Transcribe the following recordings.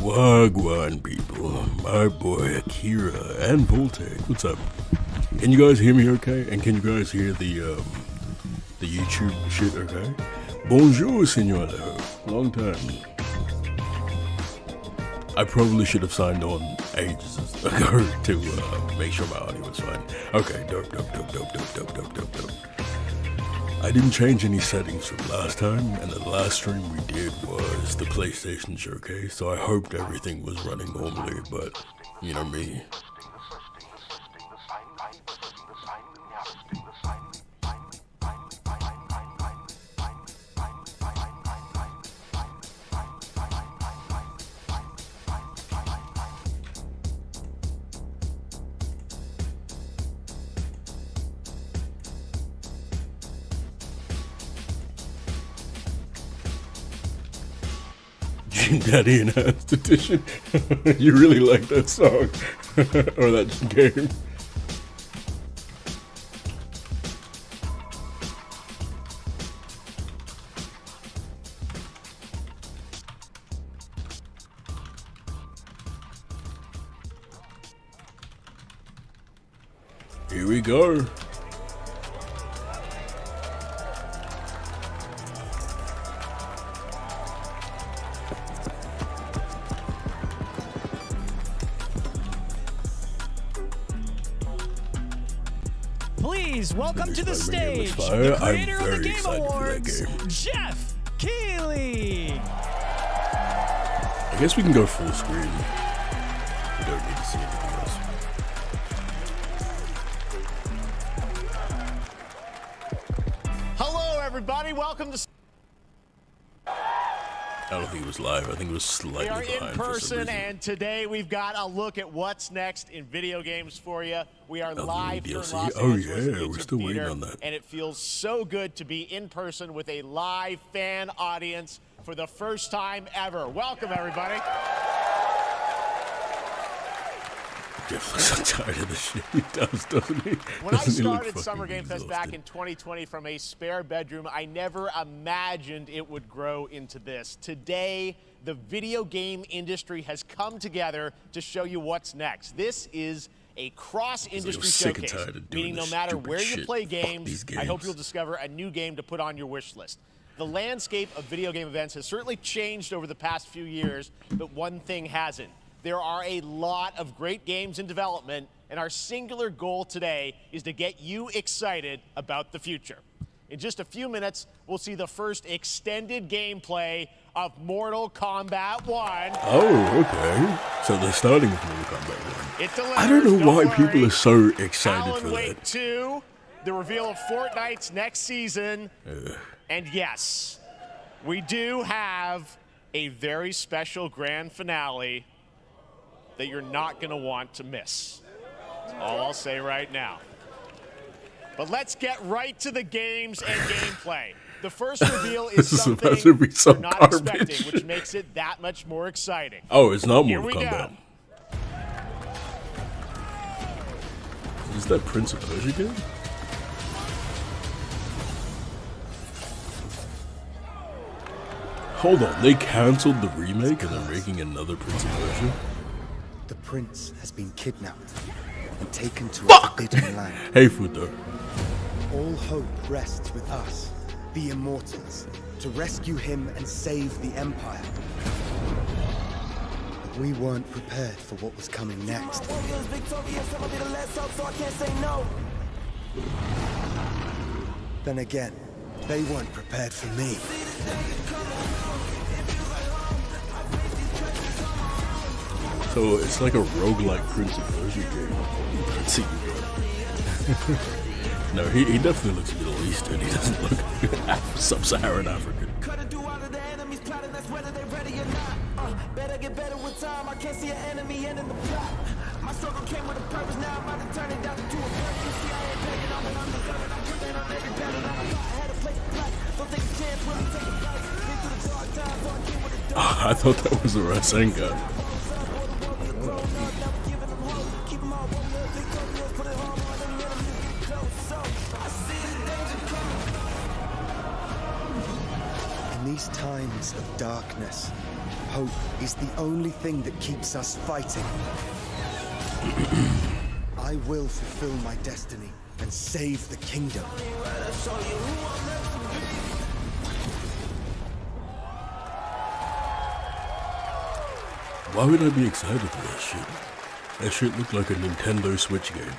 Wagwan people, my boy Akira and VaultXIV. What's up? Can you guys hear me okay? And can you guys hear the YouTube shit okay? Bonjour, Senor Leho. Long time. I probably should have signed on ages ago to make sure my audio was fine. Okay, dope. I didn't change any settings from last time, and the last stream we did was the PlayStation showcase, so I hoped everything was running normally, but you know me. Daddy Enhanced Edition. You really like that song or that game? Here we go. Please welcome to the stage the creator of the Game Awards, Jeff Keighley. I guess we can go full screen. We don't need to see anything else. Hello, everybody. Welcome to. I don't think it was live. I think it was slightly behind. We are in person, and today we've got a look at what's next in video games for you. We are live here in Los Angeles. Oh yeah, we're still waiting on that. And it feels so good to be in person with a live fan audience for the first time ever. Welcome, everybody. Jeff looks so tired of this shit. He does, doesn't he? When I started Summer Game Fest back in 2020 from a spare bedroom, I never imagined it would grow into this. Today, the video game industry has come together to show you what's next. This is a cross-industry showcase, meaning no matter where you play games, I hope you'll discover a new game to put on your wish list. The landscape of video game events has certainly changed over the past few years, but one thing hasn't. There are a lot of great games in development, and our singular goal today is to get you excited about the future. In just a few minutes, we'll see the first extended gameplay of Mortal Kombat 1. Oh, okay. So they're starting with Mortal Kombat 1. It delivers, I don't know why people are so excited for Wake that. 2, the reveal of Fortnite's next season. And yes, we do have a very special grand finale that you're not going to want to miss. That's all I'll say right now. But let's get right to the games and gameplay. The first reveal is something you're not expecting, which makes it that much more exciting. Oh, it's not Mortal Kombat. Is that Prince of Persia game? Hold on, they cancelled the remake and they're making another Prince of Persia? The prince has been kidnapped and taken to a forbidden land. Hey, Futo. All hope rests with us, the Immortals, to rescue him and save the Empire. But we weren't prepared for what was coming next. Then again, they weren't prepared for me. So it's like a roguelike Prince of Persia game. Let's see. No, he definitely looks Middle Eastern. He doesn't look sub-Saharan African. Better get better with time. I can't see an enemy ending the plot. My struggle came with a purpose. Now I'm about to turn it down to a bird. You see, I ain't paying. I'm an undercover. I'm putting on every battle. I had a place to play. Don't take a chance when I take a bite. Been through the dark times, so I came with a dark. I thought that was the Rasengan. In these times of darkness, Hope is the only thing that keeps us fighting. I will fulfill my destiny and save the kingdom. Why would I be excited for that shit? That shit looked like a Nintendo Switch game.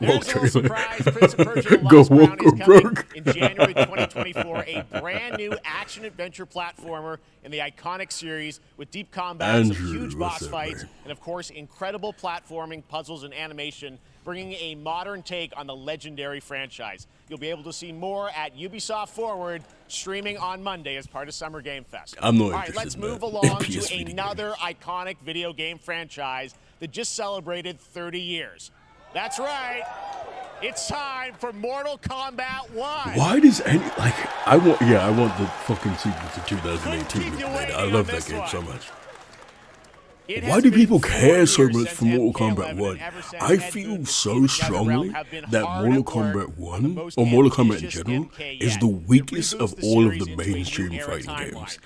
There's a little surprise. Prince of Persia: The Go Lost woke Crown is or coming broke. in January 2024. A brand new action-adventure platformer in the iconic series with deep combat, some Andrew, huge what's boss up, fights, man? and of course, incredible platforming, puzzles, and animation, bringing a modern take on the legendary franchise. You'll be able to see more at Ubisoft Forward, streaming on Monday as part of Summer Game Fest. I'm not All right, interested let's in move that. along PS to video another iconic video game franchise that just celebrated 30 years. That's right. It's time for Mortal Kombat 1. Why does any I want the fucking sequel to 2018. Man. I love that game so much. Why do people care so much for Mortal Kombat 1? I feel so strongly that Mortal Kombat 1, or Mortal Kombat in general, is the weakest of all of the mainstream fighting games.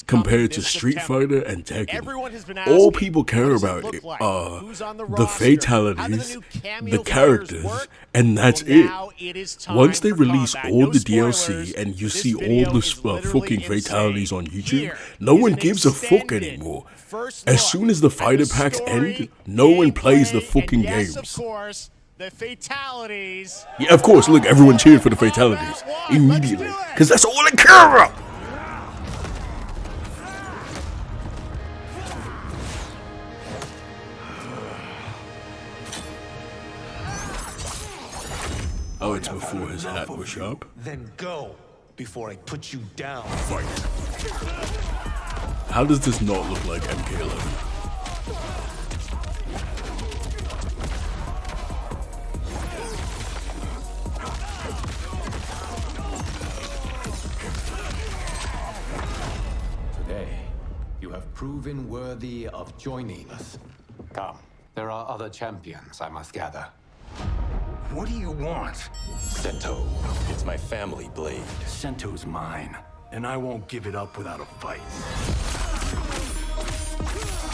Compared to Street Fighter and Tekken, all people care about are the fatalities, the characters, and that's it. Once they release all the DLC and you see all the fucking fatalities on YouTube, no one gives a fuck anymore. As soon as the fighter packs end, no one plays the fucking games. Of course, the fatalities. Yeah, of course, look, everyone cheered for the fatalities immediately, because that's all I care about. Oh, it's before his hat was sharp. Then go before I put you down. Fight. How does this not look like MK11? Today, you have proven worthy of joining us. Come, there are other champions I must gather. What do you want? Sento, it's my family blade. Sento's mine, and I won't give it up without a fight.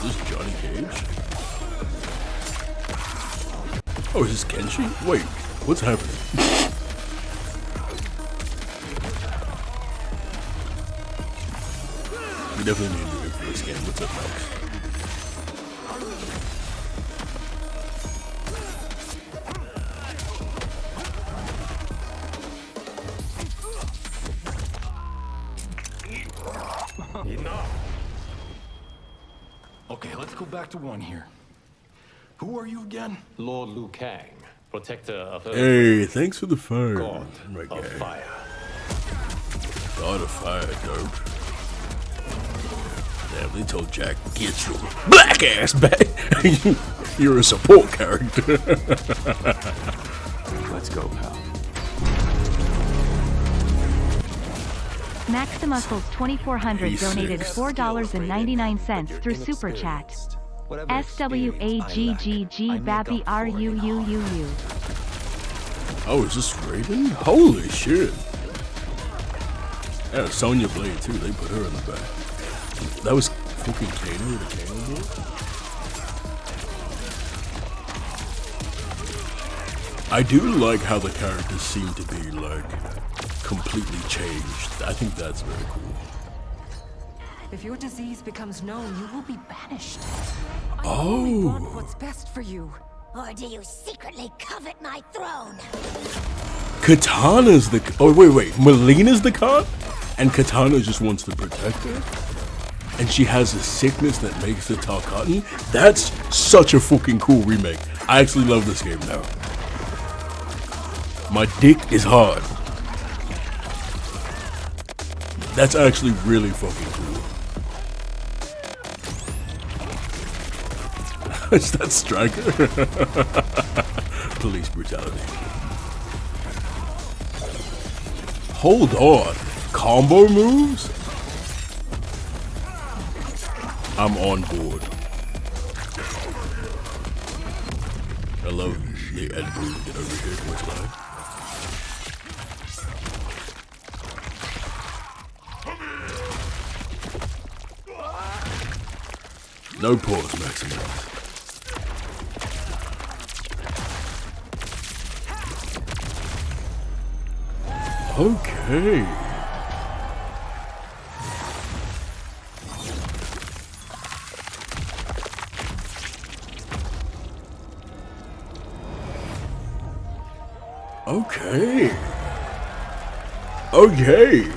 Is this Johnny Cage? Oh, is this Kenshi? Wait, what's happening? We definitely need to do it for this game. What's up, Max? Enough. Okay, let's go back to one here. Who are you again? Lord Liu Kang, protector of Earth, Hey, thanks for the fire. God My of guy. Fire. God of fire, dope. Damn, they told Jack, get your black ass back. You're a support character. Let's go, pal. Maximuscles 2400 He's donated sick. $4.99 through Super Chat. SWAGGG Babby RUUUU. Oh, is this Raiden? Holy shit. Yeah, Sonya Blade too, they put her in the back. That was fucking Kano with a Kano board? I do like how the characters seem to be like completely changed. I think that's very cool. If your disease becomes known, you will be banished. I Oh. only want what's best for you. Or do you secretly covet my throne? Katana's the... Oh, wait. Melina's the con? And Katana just wants to protect her? And she has a sickness that makes her Tarkatan? That's such a fucking cool remake. I actually love this game now. My dick is hard. That's actually really fucking cool. Is that Striker? Police brutality. Hold on. Combo moves? I'm on board. Hello, the Ed Boon, get over here to his line. No pause, Maximus. Okay. Okay. Okay.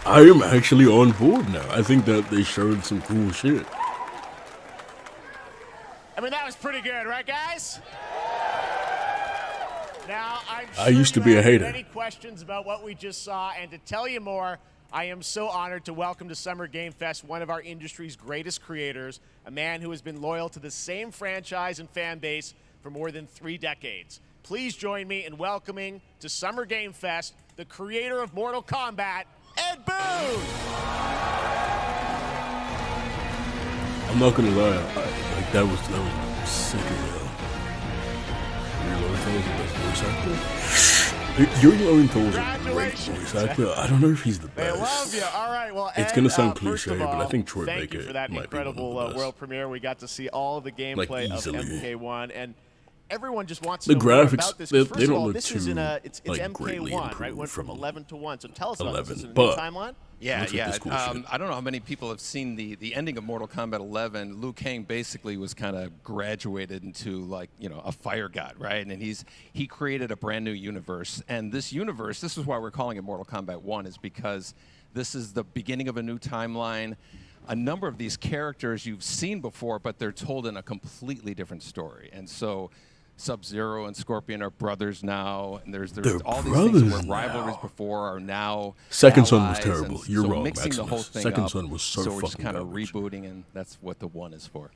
I am actually on board now. I think that they showed some cool shit. I mean, that was pretty good, right, guys? Now, I'm sure I used to be a hater. Many questions about what we just saw, and to tell you more, I am so honored to welcome to Summer Game Fest one of our industry's greatest creators, a man who has been loyal to the same franchise and fan base for more than 3 decades. Please join me in welcoming to Summer Game Fest the creator of Mortal Kombat, Ed Boon! I'm not gonna lie, like that was sick as hell. You're Lowenthal is a great voice actor. I don't know if he's the best. They love you. All right, well, it's Ed, gonna sound first cliche, of all, but I think Troy thank Baker you for that might incredible be one of the best. world premiere. We got to see all of the gameplay of MK1, and everyone just wants to The know more graphics, about this. they First don't of all, look this too, is in it's like, greatly MK1, right? Went from 11 to 1. So tell us 11, about this. Is it a new but timeline? Yeah, yeah. Cool I don't know how many people have seen the ending of Mortal Kombat 11. Liu Kang basically was kind of graduated into, like, you know, a fire god, right? And he created a brand new universe. And this universe, this is why we're calling it Mortal Kombat 1, is because this is the beginning of a new timeline. A number of these characters you've seen before, but they're told in a completely different story. And so Sub-Zero and Scorpion are brothers now, and there's all these things that were rivalries before are now Second Son was allies, terrible. and You're so wrong, mixing the whole Maximus. thing Second up, Son was so we're just fucking kind of garbage. rebooting, and that's what the 1 is for.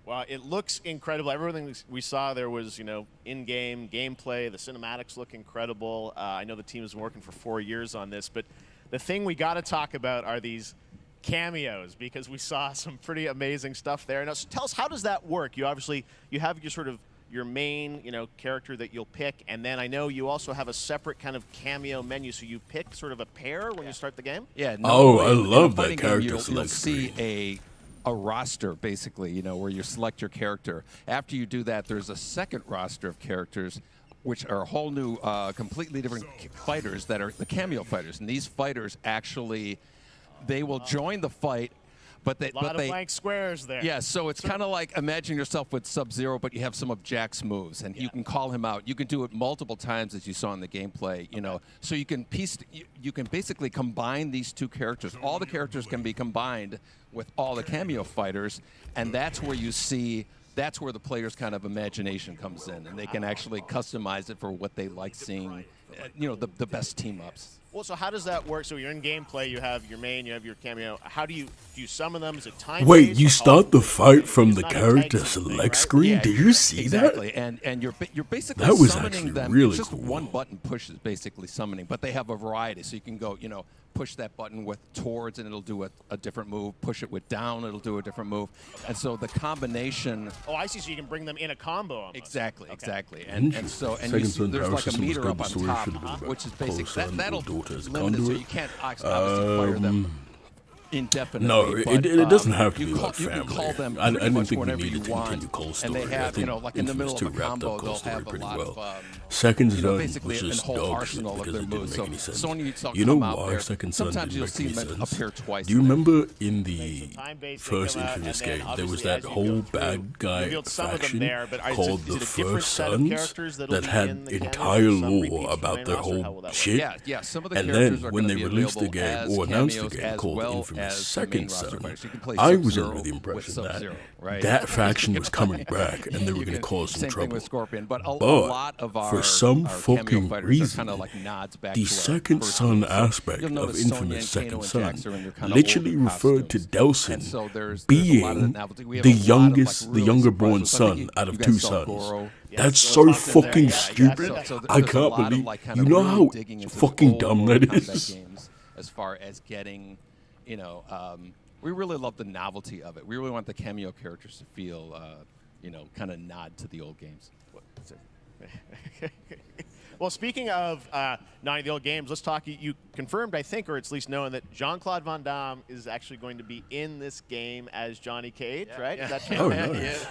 Well, it looks incredible. Everything we saw there was, you know, in-game gameplay. The cinematics look incredible. I know the team has been working for 4 years on this, but the thing we got to talk about are these cameos, because we saw some pretty amazing stuff there. Now, so tell us, how does that work? You obviously you have your sort of your main, you know, character that you'll pick, and then I know you also have a separate kind of cameo menu, so you pick sort of a pair when you start the game? Yeah. No, I in love a that fighting game, character you'll select see a roster, basically, you know, where you select your character. After you do that, there's a second roster of characters, which are a whole new, completely different fighters that are the cameo fighters. And these fighters actually, they will join the fight, but they... A lot of blank squares there. Yeah, so it's kind of like, imagine yourself with Sub-Zero, but you have some of Jack's moves, and you can call him out. You can do it multiple times, as you saw in the gameplay, you know. So you can you can basically combine these two characters. All the characters can be combined with all the cameo fighters, and that's where you see... That's where the player's kind of imagination comes in, and they can actually customize it for what they like seeing, you know, the best team-ups. Well, so how does that work? So you're in gameplay, you have your main, you have your cameo. How do you summon them? Is it time-based? Wait, you start the fight from the character select screen? Yeah, Did you see exactly. that? And you're basically that was summoning actually them. really It's just cool. one button pushes basically summoning, but they have a variety. So you can go, you know, push that button with towards and it'll do a different move. Push it with down, it'll do a different move. And so the combination. Oh, I see. So you can bring them in a combo. Almost. Exactly, Okay. exactly. And so you see, there's like a meter up on top, which is basically that'll limit it, so you can't obviously fire them indefinitely. No, but, it doesn't have to you be call, like you family. can call them I pretty didn't much think we whenever needed you to want, continue Cold Story. and they have, you know, like in the middle of a wrapped combo, up they'll Cold Story have a pretty lot well. of Second you know, Son basically was a just whole dog shit arsenal of because their it didn't moves. make any sense. So when you saw You know come out why there, Second Son sometimes didn't you'll make see any them sense? appear twice. Do you remember in the Time-based, first they come out, Infamous and then game, there was obviously that as you whole go through, bad guy revealed some of them faction there, but called is the it a different First set of Sons characters that'll that be had in the cameos, entire or some lore repeats about from their in-house, or how will whole that work? shit. Yeah, some of the And characters then are when gonna they be released the available game as or announced the cameos game as called well Infamous as the main Second roster Son, fighters. You can play I was Sub-Zero under the with impression that Sub-Zero, right? that faction was coming back and they were going to cause some Same trouble. thing with Scorpion, but a But lot of our for some our fucking cameo fighters reason, are kind of like nods back the to our Second first Son game. So aspect you'll of notice Sonya Infamous and Kano Second and Jax Son are in their kind of literally older referred to costumes. Delsin And so there's a lot of being that novelty. We have the a lot of, youngest, like, the really younger surprised born ones. I think son out of you two guys saw sons. Goro. That's So so it's talking fucking there. stupid. So I there's a can't lot of, believe. like, kind You of know really how digging into the fucking old dumb Mortal that Kombat is? games as far as getting, you know, we really love the novelty of it. We really want the cameo characters to feel, you know, kind of nod to the old games. Well, speaking of 90 old games, let's talk. You confirmed, I think, or it's at least known that Jean-Claude Van Damme is actually going to be in this game as Johnny Cage, right? Is that true? Oh, nice.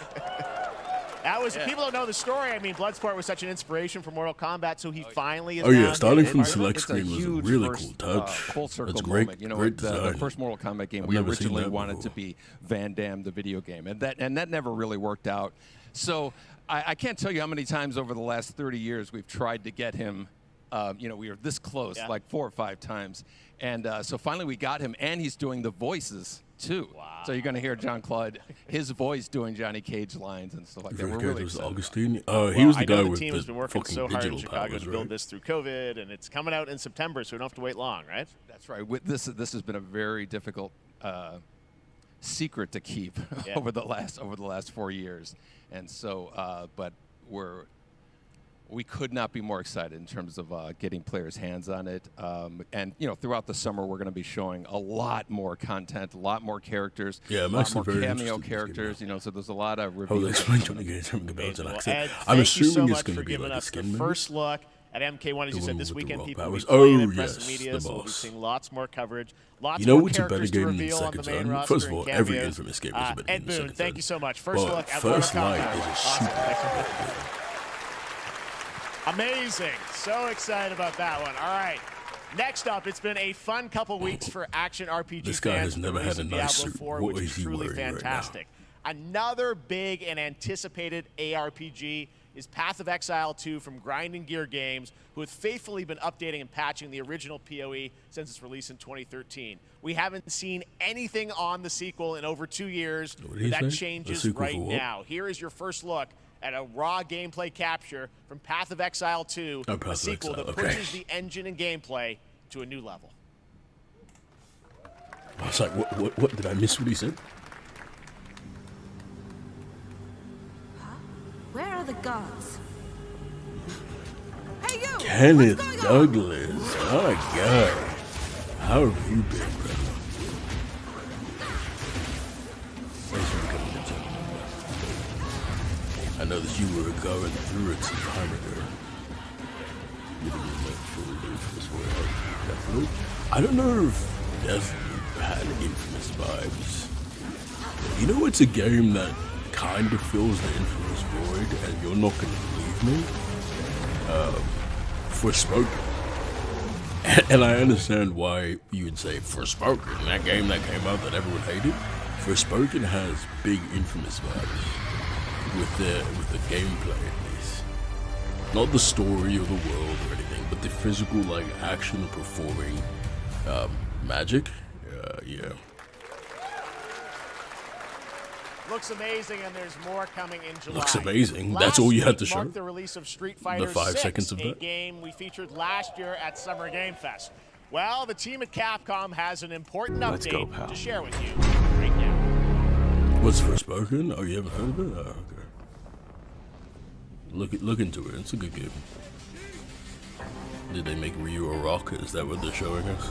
That was people don't know the story. I mean, Bloodsport was such an inspiration for Mortal Kombat, so he finally is. Oh yeah, now starting dead. from the select screen was a really cool touch. Full circle That's great, moment. You know, great the design. first Mortal Kombat game, I've we never seen originally that wanted before. to be Van Damme, the video game, and that never really worked out. So I can't tell you how many times over the last 30 years we've tried to get him. You know, we were this close, like 4 or 5 times, and so finally we got him, and he's doing the voices too. Wow. So you're going to hear Jean-Claude, his voice doing Johnny Cage lines and stuff like that. We're really excited. Augustine. He was the guy with team the has been working fucking so hard in digital Chicago powers, to build right? this through COVID, and it's coming out in September, so we don't have to wait long, right? That's right. With this has been a very difficult secret to keep over the last 4 years, and so but we could not be more excited in terms of getting players' hands on it. And you know, throughout the summer, we're going to be showing a lot more content, a lot more characters, Yeah, I'm a lot actually more very cameo interested in this characters. You know, so there's a lot of How reveals. they explain Johnny Cage having a belt, and like I said, Ed, I'm thank you assuming so it's much going for to be giving like a us skin the movie. first look at MK1. As you The said, one this with the weekend raw people will be powers. playing Oh, in press and yes, media, the so we'll be boss. seeing lots more coverage. Lots You know more what's a better characters to game than reveal on the Second main Son? roster First of and all, every cameos. Infamous game is a better game Ed than Boon, Second thank Son. you so much. First But look at First Mortal Light Kombat. is a Awesome. super Thanks. Amazing. So excited about that one. All right. Next up, it's been a fun couple weeks for action RPG This guy fans. has never had a nice Diablo suit. 4, What which is is he truly wearing right now? fantastic. Another big and anticipated ARPG is Path of Exile 2 from Grinding Gear Games, who have faithfully been updating and patching the original PoE since its release in 2013. We haven't seen anything on the sequel in over 2 years, What but did he that say? changes The sequel right for what? now. Here is your first look at a raw gameplay capture from Path of Exile 2, Oh, Path a of sequel Exile, that okay. pushes the engine and gameplay to a new level. I was like, what did I miss what he said? Where are the guards? Hey, you! Kenneth Douglas. My God. How have you been, brother? Thanks for coming in, gentlemen. I know that you were going through it some time ago. You didn't make full Infamous world. Definitely. I don't know if Death had Infamous vibes. You know, it's a game that kind of fills the Infamous void, and you're not going to believe me. Forspoken. And I understand why you would say Forspoken, that game that came out that everyone hated. Forspoken has big Infamous vibes with the gameplay at least. Not the story or the world or anything, but the physical like action performing magic. Yeah. Looks amazing, and there's more coming in July. Looks amazing. That's all you had to show? Marked the release of Street Fighter 5 VI, seconds of a that? game we featured last year at Summer Game Fest. Well, the team at Capcom has an important Let's go, update pal. to share with you right now. What's Forspoken? Oh, you haven't heard of it? Oh, okay. Look into it. It's a good game. Did they make Ryu a rock? Is that what they're showing us?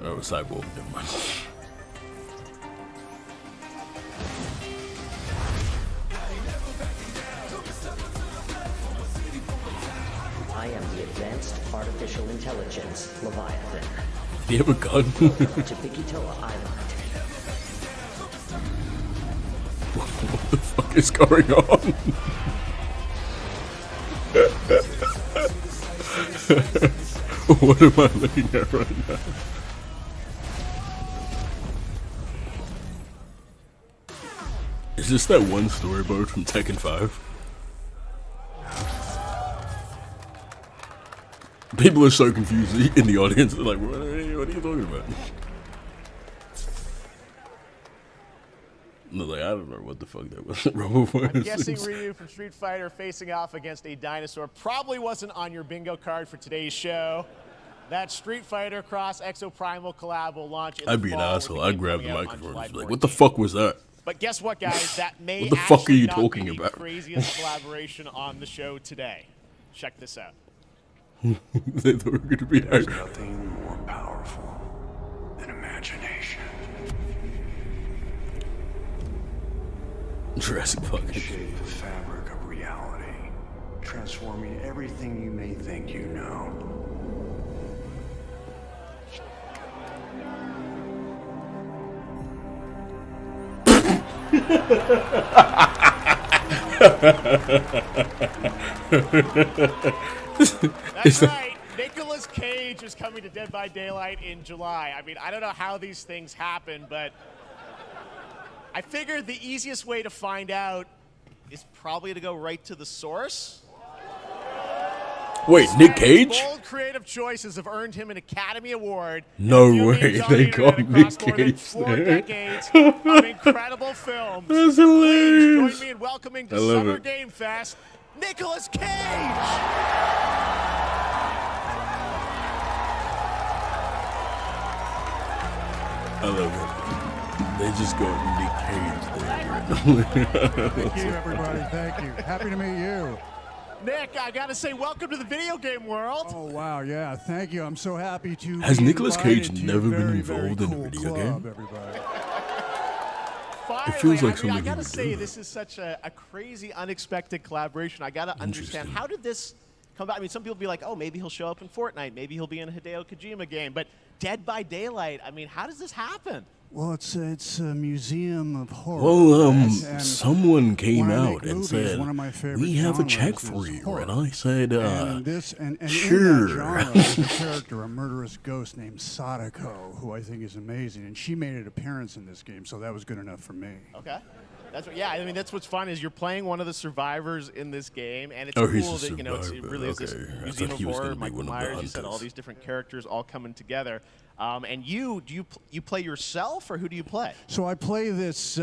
Oh, a cyborg. Never mind. I am the Advanced Artificial Intelligence, Leviathan. Do you have a gun? To Bikitoa Island. What the fuck is going on? What am I looking at right now? Is this that one storyboard from Tekken 5? People are so confused in the audience. They're like, what are you talking about? And they're like, I don't know what the fuck that was. I'm guessing Ryu from Street Fighter facing off against a dinosaur probably wasn't on your bingo card for today's show. That Street Fighter Cross Exoprimal collab will launch in the I'd be an fall, with asshole. the I'd game grab the coming out on microphone and July just be like, 14th. what the fuck was that? But guess what, guys? That may What the fuck are actually you not talking be the about? craziest collaboration on the show today. Check this out. They thought we were going to be There's nothing more powerful than imagination. Jurassic Park. Shape the fabric of reality, transforming everything you may think you know. That's right. Nicolas Cage is coming to Dead by Daylight in July. I mean, I don't know how these things happen, but I figured the easiest way to find out is probably to go right to the source. Wait, Nick Cage? Bold creative choices have earned him an Academy Award. No way, they got Nick Cage 4 there. decades of incredible films. That's hilarious. Please join me in welcoming to I love Summer it. Game Fest, Nicolas Cage. I love it. They just got Nick Cage there. Thank you, everybody. Thank you. Happy to meet you. Nick, I gotta say, welcome to the video game world. Oh, wow, yeah. Thank you. I'm so happy to Has be Nicolas Cage invited to never your been very, involved in a very video cool game? club, everybody. Finally, It feels like I mean, something I he gotta would say, do. this is such a crazy, unexpected collaboration. I gotta understand, how did this come about? I mean, some people be like, oh, maybe he'll show up in Fortnite. Maybe he'll be in a Hideo Kojima game. But Dead by Daylight, I mean, how does this happen? Well, it's a museum of horror. Well, and someone came when I make out and movies, said, one of my favorite we have a check genres for is you. horror. And I said, and in that sure. genre, there's a character, a murderous ghost named Sadako, who I think is amazing, and she made an appearance in this game, so that was good enough for me. Okay. That's what, yeah, I mean, that's what's fun is you're playing one of the survivors in this game, and it's Oh, cool he's a that, you know, it really is this survivor. Okay. I museum thought of he was horror, gonna be Michael one of the Myers, you said all hunters. these different characters all coming together. And you play yourself, or who do you play? So I play this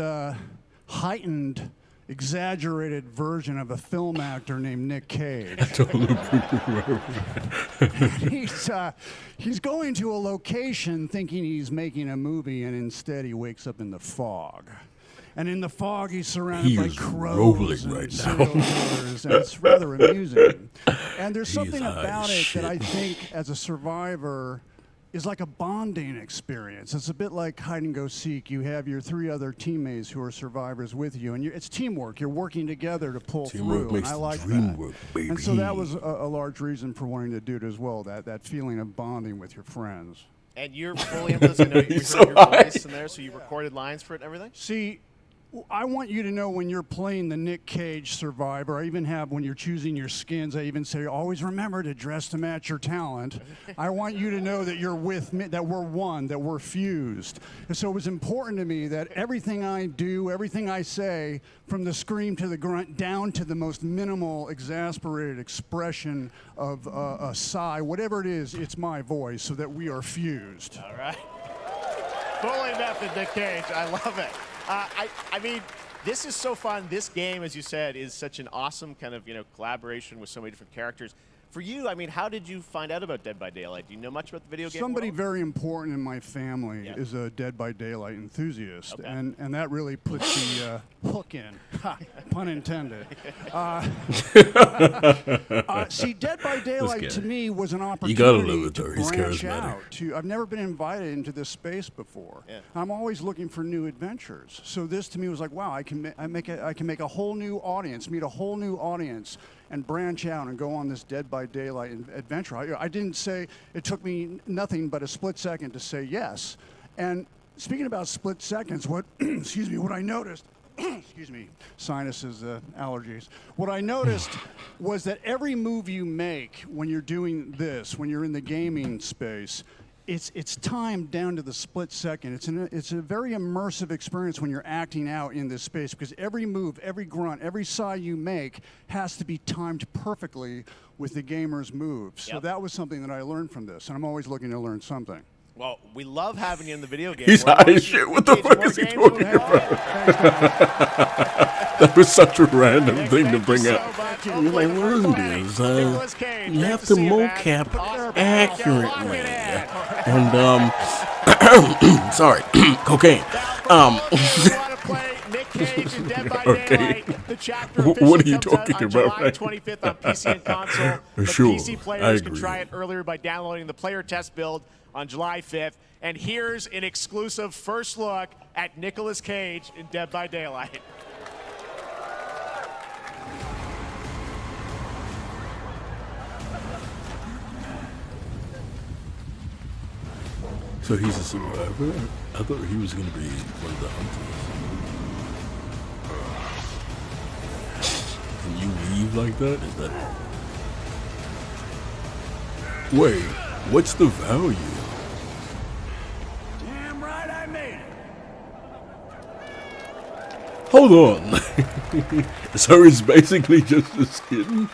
heightened, exaggerated version of a film actor named Nick Cage. He's going to a location thinking he's making a movie, and instead he wakes up in the fog. And in the fog, he's surrounded He by is crows rolling and right serial now. killers, and it's rather amusing. And there's He is something high about as it shit. that I think, as a survivor, is like a bonding experience. It's a bit like hide and go seek. You have your 3 other teammates who are survivors with you, and it's teamwork. You're working together to pull Teamwork through. makes And I the like dream that. work, baby. And so that was a large reason for wanting to do it as well. That feeling of bonding with your friends. And you're fully into this. I know you He's heard so your high. voice in there, so you recorded lines for it and everything? See, I want you to know when you're playing the Nick Cage survivor, I even have, when you're choosing your skins, I even say, always remember to dress to match your talent. I want you to know that you're with me, that we're one, that we're fused. And so it was important to me that everything I do, everything I say, from the scream to the grunt, down to the most minimal, exasperated expression of a sigh, whatever it is, it's my voice, so that we are fused. All right. Fully method, Nick Cage. I love it. I mean, this is so fun. This game, as you said, is such an awesome kind of, collaboration with so many different characters. For you, I mean, how did you find out about Dead by Daylight? Do you know much about the video game Somebody world? very important in my family is a Dead by Daylight enthusiast, and that really puts the hook in, pun intended. See, Dead by Daylight to me was an opportunity gotta love it, though. to He's branch charismatic. out. I've never been invited into this space before. Yeah. I'm always looking for new adventures. So this to me was like, wow, I can make a whole new audience, meet a whole new audience, and branch out and go on this Dead by Daylight adventure. I didn't say, it took me nothing but a split second to say yes. And speaking about split seconds, what what I noticed, excuse me, sinuses, allergies. What I noticed was that every move you make when you're doing this, when you're in the gaming space, it's timed down to the split second. It's a very immersive experience when you're acting out in this space, because every move, every grunt, every sigh you make has to be timed perfectly with the gamer's moves. So that was something that I learned from this, and I'm always looking to learn something. Well, we love having you in the video game. He's world. high as shit. What the fuck is he talking about? That was such a random thing to bring up. You're like, what is this? You have to mocap accurately. And, sorry, cocaine. Okay. What are you talking about? July 25th on PC and console. The Sure, PC I players can agree. try it earlier by downloading the player test build on July 5th. And here's an exclusive first look at Nicolas Cage in Dead by Daylight. So he's a survivor? I thought he was gonna be one of the hunters. Can you leave like that? Is that... Wait, what's the value? Damn right I made it. Hold on. So it's basically just a skin?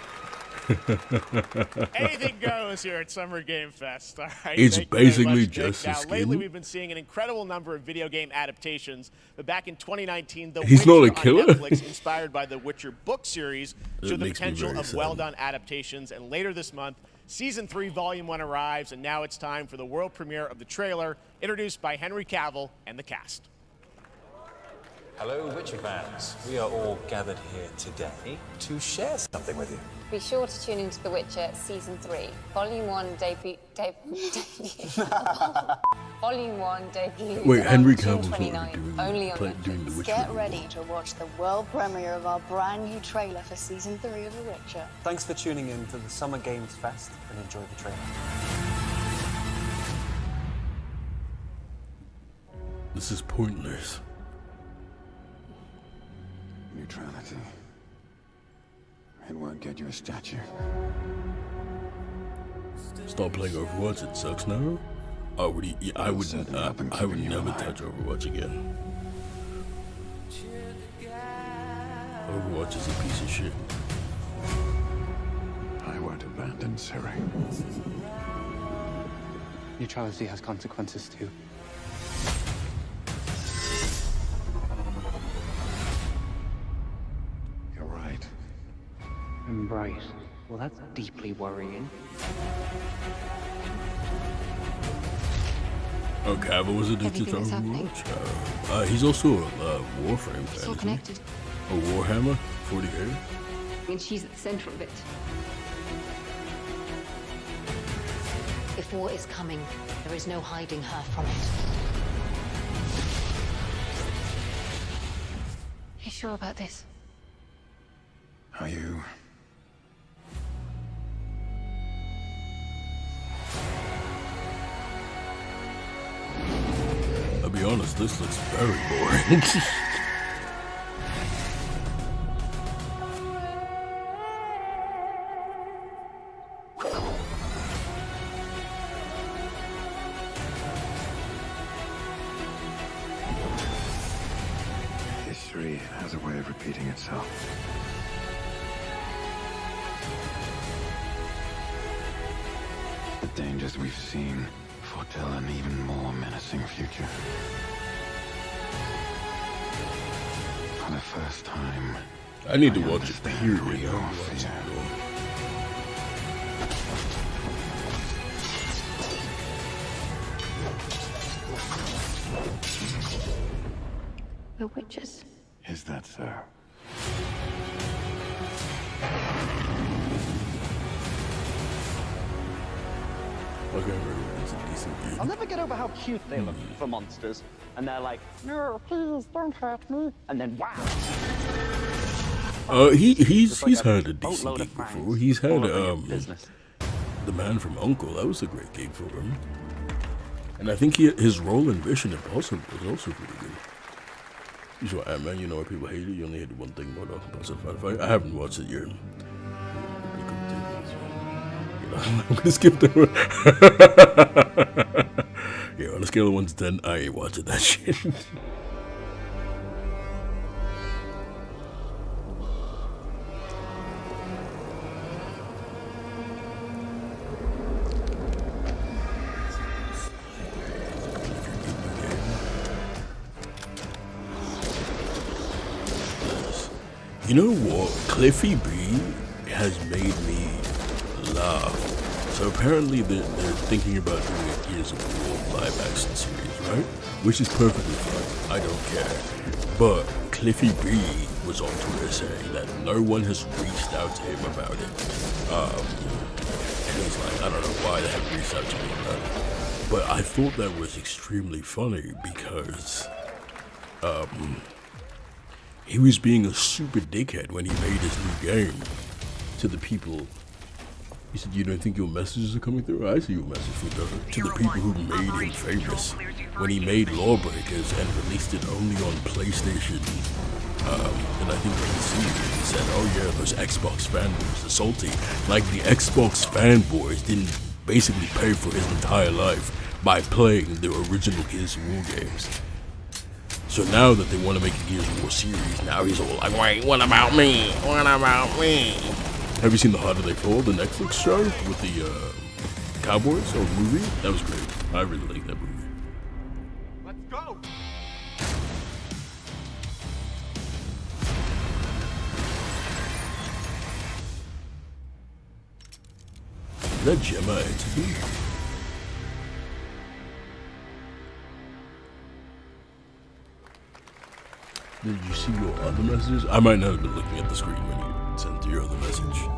Anything goes here at Summer Game Fest. All right, It's thank you very basically much, Nick. just a Now, lately skin? we've been seeing an incredible number of video game adaptations. But back in 2019, The He's Witcher not a on killer? Netflix, inspired by the Witcher book series, That showed the makes me potential very of sad. well-done adaptations. And later this month, Season 3, Volume 1 arrives, and now it's time for the world premiere of the trailer, introduced by Henry Cavill and the cast. Hello, Witcher fans. We are all gathered here today to share something with you. Be sure to tune into The Witcher Season 3, Volume 1 debut. Volume 1 debut. Wait, Henry June Cavill's 29th, already only on doing The Witcher. Get ready to watch the world premiere of our brand new trailer for Season 3 of The Witcher. Thanks for tuning in to the Summer Games Fest and enjoy the trailer. This is pointless. Neutrality. It won't get you a statue. Stop playing Overwatch, it sucks now. I would never touch Overwatch again. Overwatch is a piece of shit. I won't abandon Siri. Neutrality has consequences too. You're right. Right. Well, that's deeply worrying. Oh, Cavill was addicted to Everything that's Overwatch? He's also a Warframe fan, It's all isn't he? connected. A Warhammer 40k? And she's at the center of it. If war is coming, there is no hiding her from it. You sure about this? Are you? I'll be honest, this looks very boring. History has a way of repeating itself. The dangers we've seen foretell an even more menacing future. For the first time, I need to watch it, period. real fear. We're witches. Is that so? Okay, it's a decent game. I'll never get over how cute they look for monsters. And they're like, no, please don't hurt me. And then wow. He's had a decent gig before. He's had The Man from U.N.C.L.E. That was a great gig for him. And I think his role in Mission Impossible was also pretty good. You saw Ant-Man, you know why people hate it. You only hated one thing about it. I haven't watched it yet. I'm gonna skip the yeah, on a scale of 1 to 10, I ain't watching that shit. You know what? Cliffy B has made me laugh. So apparently they're thinking about doing a Gears of War live action series, right? Which is perfectly fine. I don't care. But Cliffy B was on Twitter saying that no one has reached out to him about it. And he's like, I don't know why they haven't reached out to me about it. But I thought that was extremely funny because he was being a super dickhead when he made his new game to the people You said you don't think your messages are coming through? I see your message from to the people who made him famous when he made Lawbreakers and released it only on PlayStation. And I think PC, he said, oh yeah, those Xbox fanboys are salty. Like the Xbox fanboys didn't basically pay for his entire life by playing the original Gears of War games. So now that they want to make a Gears of War series, now he's all like, wait, what about me? What about me? Have you seen The Harder They Fall, the Netflix show with the Cowboys or movie? That was great. I really like that movie. Let's go. Is that Gemma entity? Did you see your other messages? I might not have been looking at the screen when you sent your other message.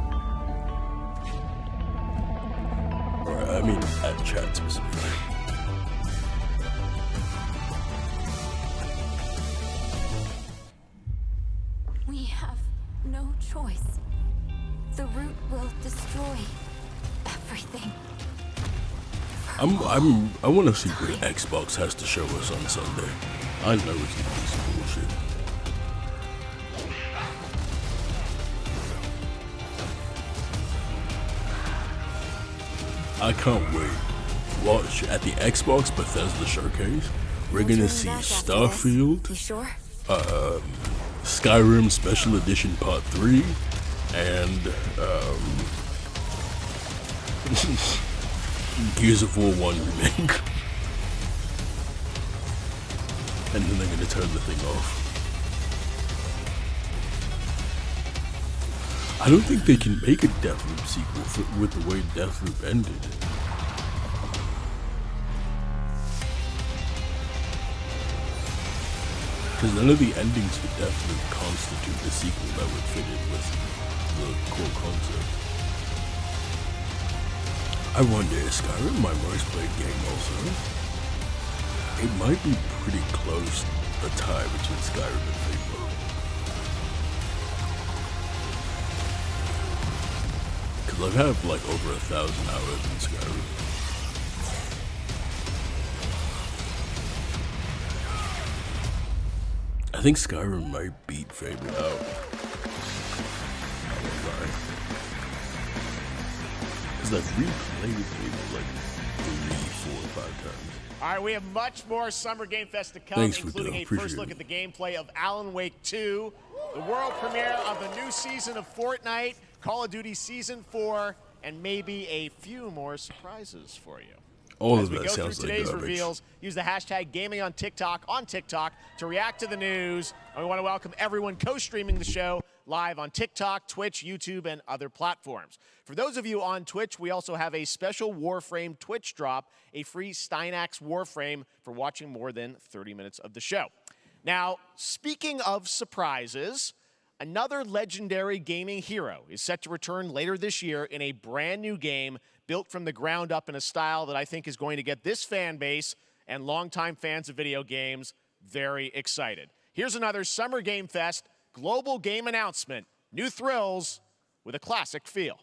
Or I mean, at chat specifically. We have no choice. The root will destroy everything. I want to see what Xbox has to show us on Sunday. I know it's gonna be some bullshit. I can't wait. Watch at the Xbox Bethesda showcase. We're gonna see Starfield, Skyrim Special Edition Part 3, and Gears of War 1 remake. And then they're gonna turn the thing off. I don't think they can make a Deathloop sequel with the way Deathloop ended. Because none of the endings for Deathloop constitute the sequel that would fit in with the core concept. I wonder, is Skyrim my most played game also? It might be pretty close a tie between Skyrim and Fable. Because I've had like over 1,000 hours in Skyrim. I think Skyrim might beat Fable out. Because I've replayed Fable like 3, 4, 5 times. All right, we have much more Summer Game Fest to come, including a first look at the gameplay of Alan Wake 2, the world premiere of the new season of Fortnite, Call of Duty Season 4, and maybe a few more surprises for you. All As of we that go sounds through like today's garbage. reveals, use the hashtag gaming on TikTok to react to the news. And we want to welcome everyone co-streaming the show live on TikTok, Twitch, YouTube, and other platforms. For those of you on Twitch, we also have a special Warframe Twitch drop, a free Steinax Warframe for watching more than 30 minutes of the show. Now, speaking of surprises, another legendary gaming hero is set to return later this year in a brand new game built from the ground up in a style that I think is going to get this fan base and longtime fans of video games very excited. Here's another Summer Game Fest global game announcement. New thrills with a classic feel.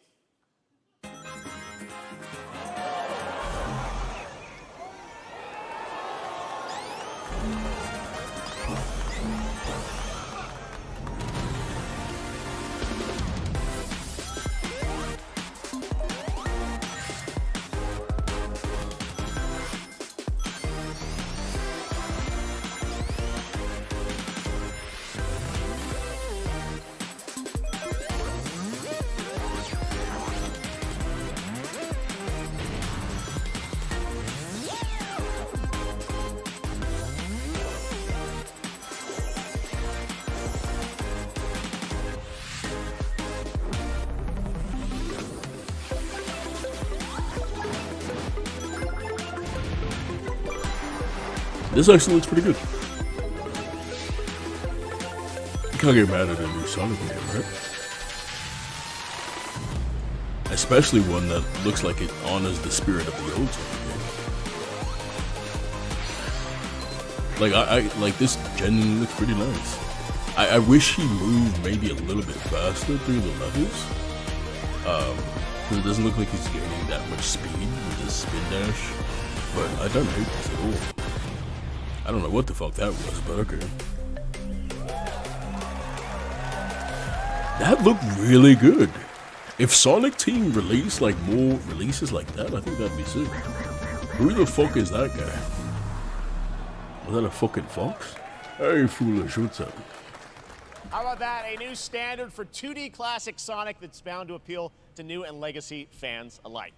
This actually looks pretty good. You can't get mad at a new Sonic game, right? Especially one that looks like it honors the spirit of the old Sonic game. Like I like this genuinely looks pretty nice. I wish he moved maybe a little bit faster through the levels. It doesn't look like he's gaining that much speed with his spin dash, but I don't hate this at all. I don't know what the fuck that was, but okay. That looked really good. If Sonic Team released like more releases like that, I think that'd be sick. Who the fuck is that guy? Was that a fucking fox? Hey, foolish, what's up? How about that? A new standard for 2D classic Sonic that's bound to appeal to new and legacy fans alike.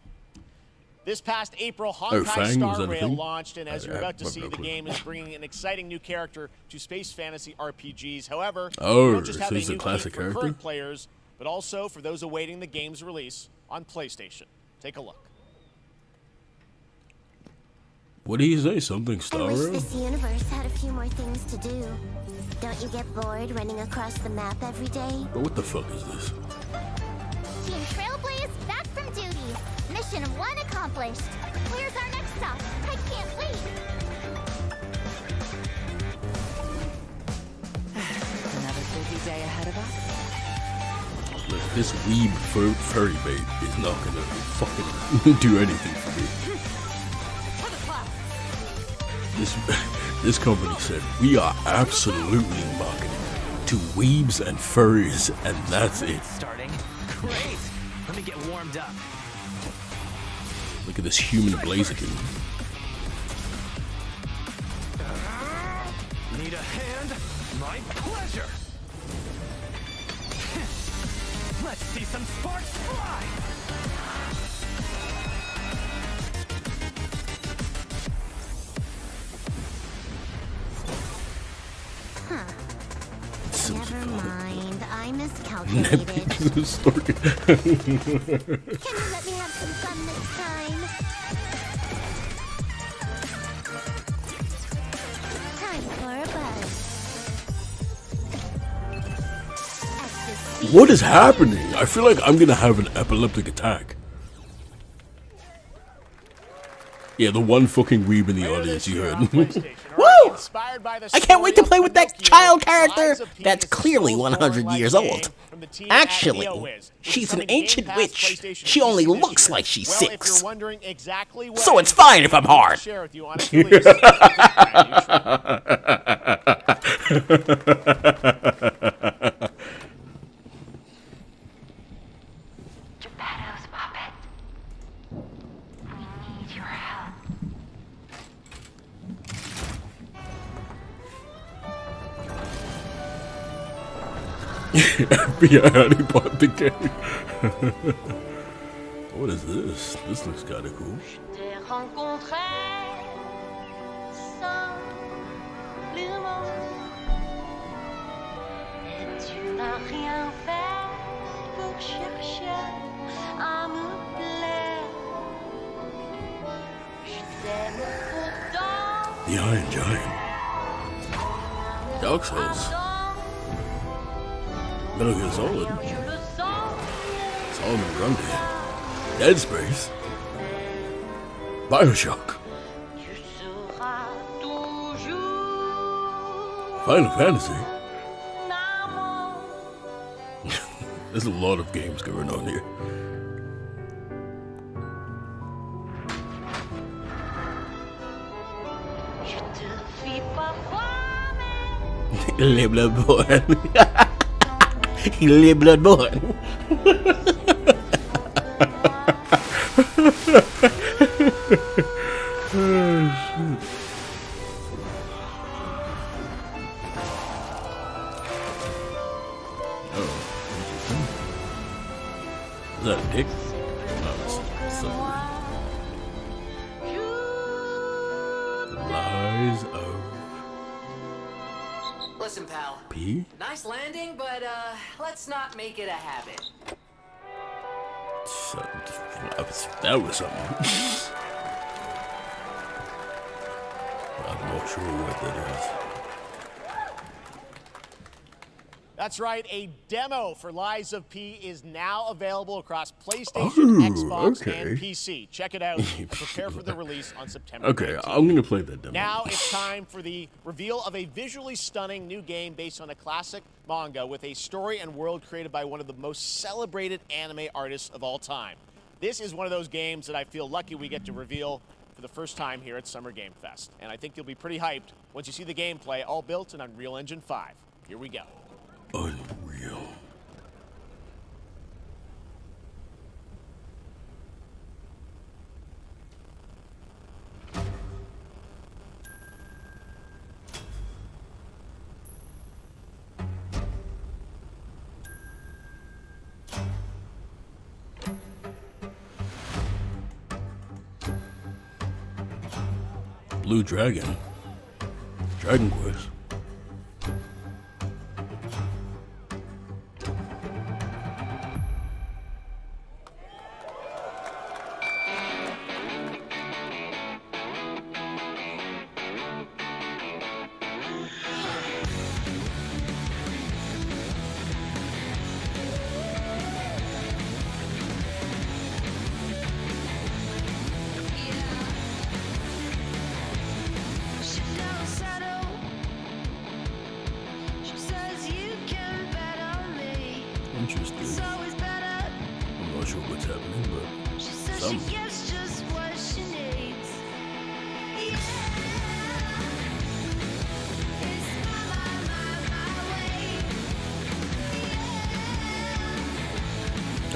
This past April, Honkai Star Rail launched, and as you're about to see, the game is bringing an exciting new character to space fantasy RPGs. However, you don't just have a new game for current players, but also for those awaiting the game's release on PlayStation. Take a look. What do you say? Something Star Rail? I wish this universe had a few more things to do. Don't you get bored running across the map every day? But what the fuck is this? Team Trailblaze back from duty. Mission 1 accomplished. Where's our next stop? I can't wait. Another busy day ahead of us. Look, this weeb furry bait is not gonna fucking do anything for me. This company said, we are absolutely marketing to weebs and furries, and that's it. Starting? Great! Let me get warmed up. Look at this human Blaziken. Need a hand? My pleasure! Let's see some sparks fly! Never mind, I miscalculated. Can you let me have some fun this time? Time for a buzz. What is happening? I feel like I'm gonna have an epileptic attack. Yeah, the one fucking weeb in the audience you heard. Woo! I can't wait to play with that child character that's clearly 100 years old. Actually, she's an ancient witch. She only looks like she's 6. So it's fine if I'm hard. FBI honey bought the game. What is this? This looks kind of cool. The Iron Giant. Dark Souls. Metal Gear Solid. Solomon Grundy. Dead Space. Bioshock. Final Fantasy. There's a lot of games going on here. Le Bloodborne. Le Bloodborne. Is that a dick? No, it's somewhere. Lies of Listen, pal. P? Nice landing, but let's not make it a habit. That was something. I'm not sure what that is. That's right, a demo for Lies of P is now available across PlayStation, Xbox, and PC. Check it out and prepare for the release on September 19th. I'm going to play that demo. Now it's time for the reveal of a visually stunning new game based on a classic manga with a story and world created by one of the most celebrated anime artists of all time. This is one of those games that I feel lucky we get to reveal for the first time here at Summer Game Fest. And I think you'll be pretty hyped once you see the gameplay, all built in Unreal Engine 5. Here we go. Unreal. Blue Dragon. Dragon Quest. Interesting. I'm not sure what's happening, but something.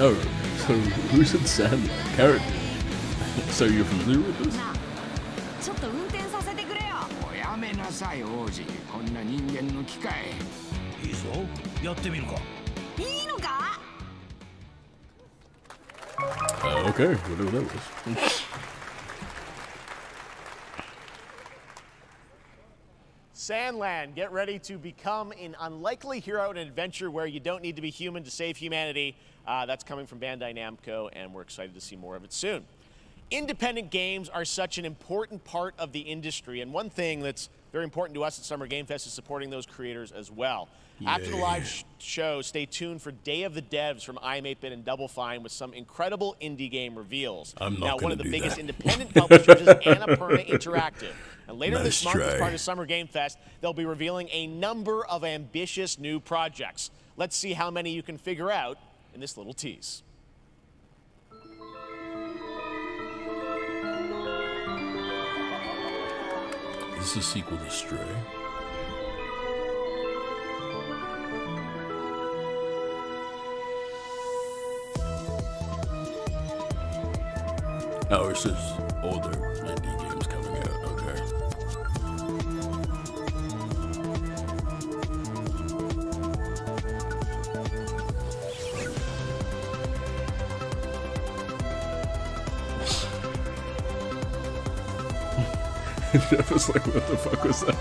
Oh, so who's in Sandman? Character. So you're familiar with this? ちょっと運転させてくれよ。おやめなさい王子。こんな人間の機械。いいぞ。やってみるか。いいのかOkay, whatever that was. Sandland, get ready to become an unlikely hero in an adventure where you don't need to be human to save humanity. That's coming from Bandai Namco, and we're excited to see more of it soon. Independent games are such an important part of the industry, and one thing that's very important to us at Summer Game Fest is supporting those creators as well. Yeah. After the live show, stay tuned for Day of the Devs from I'm8bit and Double Fine with some incredible indie game reveals. I'm not now, one of the do biggest that. independent publishers is Annapurna Interactive. And later this month, as part of Summer Game Fest, they'll be revealing a number of ambitious new projects. Let's see how many you can figure out in this little tease. This is a sequel to Stray. Oh, it's just older indie games coming out, okay. Jeff was like, what the fuck was that?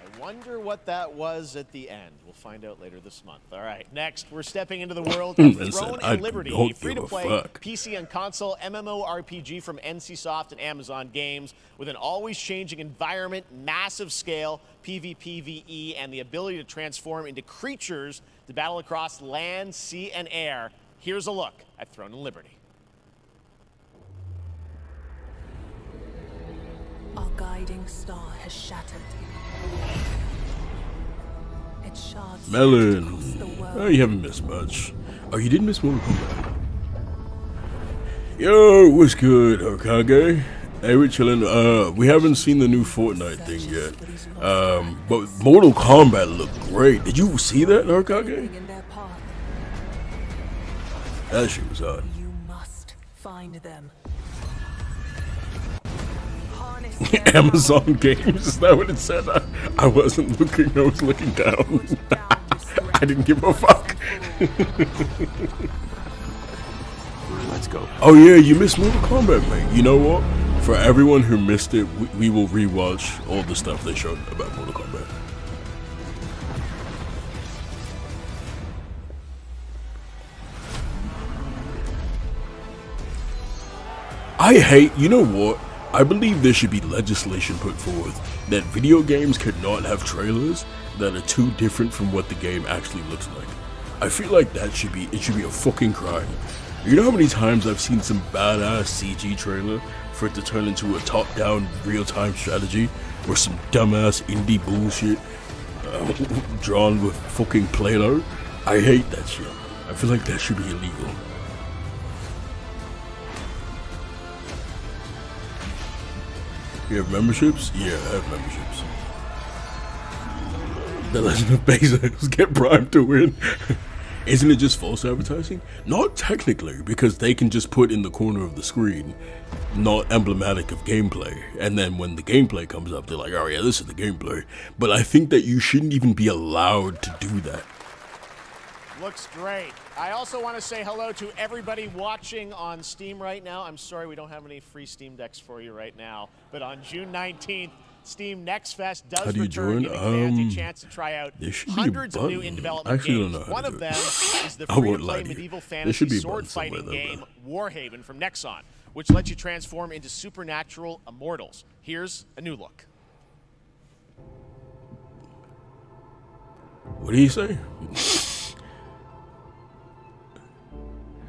I wonder what that was at the end. We'll find out later this month. All right, next, we're stepping into the world of Throne and Liberty, a free-to-play PC and console MMORPG from NCSoft and Amazon Games with an always-changing environment, massive scale, PvPvE, and the ability to transform into creatures to battle across land, sea, and air. Here's a look at Throne and Liberty. Our guiding star has shattered. Its shards Melon. across the world. Oh, you haven't missed much. Oh, you didn't miss Mortal Kombat. Yo, what's good, Okage? Hey, we're chilling. We haven't seen the new Fortnite thing yet. But Mortal Kombat looked great. Did you see that, Okage? That shit was hot. You must find them. Amazon Games, is that what it said? I wasn't looking, I was looking down. I didn't give a fuck. Let's go. Oh yeah, you missed Mortal Kombat, mate. You know what? For everyone who missed it, we will rewatch all the stuff they showed about Mortal Kombat. I hate, you know what? I believe there should be legislation put forth that video games could not have trailers that are too different from what the game actually looks like. I feel like it should be a fucking crime. You know how many times I've seen some badass CG trailer for it to turn into a top-down real-time strategy or some dumbass indie bullshit drawn with fucking Play-Doh. I hate that shit. I feel like that should be illegal. You have memberships? Yeah, I have memberships. The Legend of Bezos get primed to win. Isn't it just false advertising? Not technically, because they can just put in the corner of the screen, not emblematic of gameplay, and then when the gameplay comes up, they're like, oh yeah, this is the gameplay. But I think that you shouldn't even be allowed to do that. Looks great. I also want to say hello to everybody watching on Steam right now. I'm sorry we don't have any free Steam Decks for you right now, but on June 19th, Steam Next Fest does return, giving fans a chance to try out hundreds of new in-development games. One of them is the free-to-play medieval fantasy sword-fighting game Warhaven from Nexon, which lets you transform into supernatural immortals. Here's a new look. What do you say?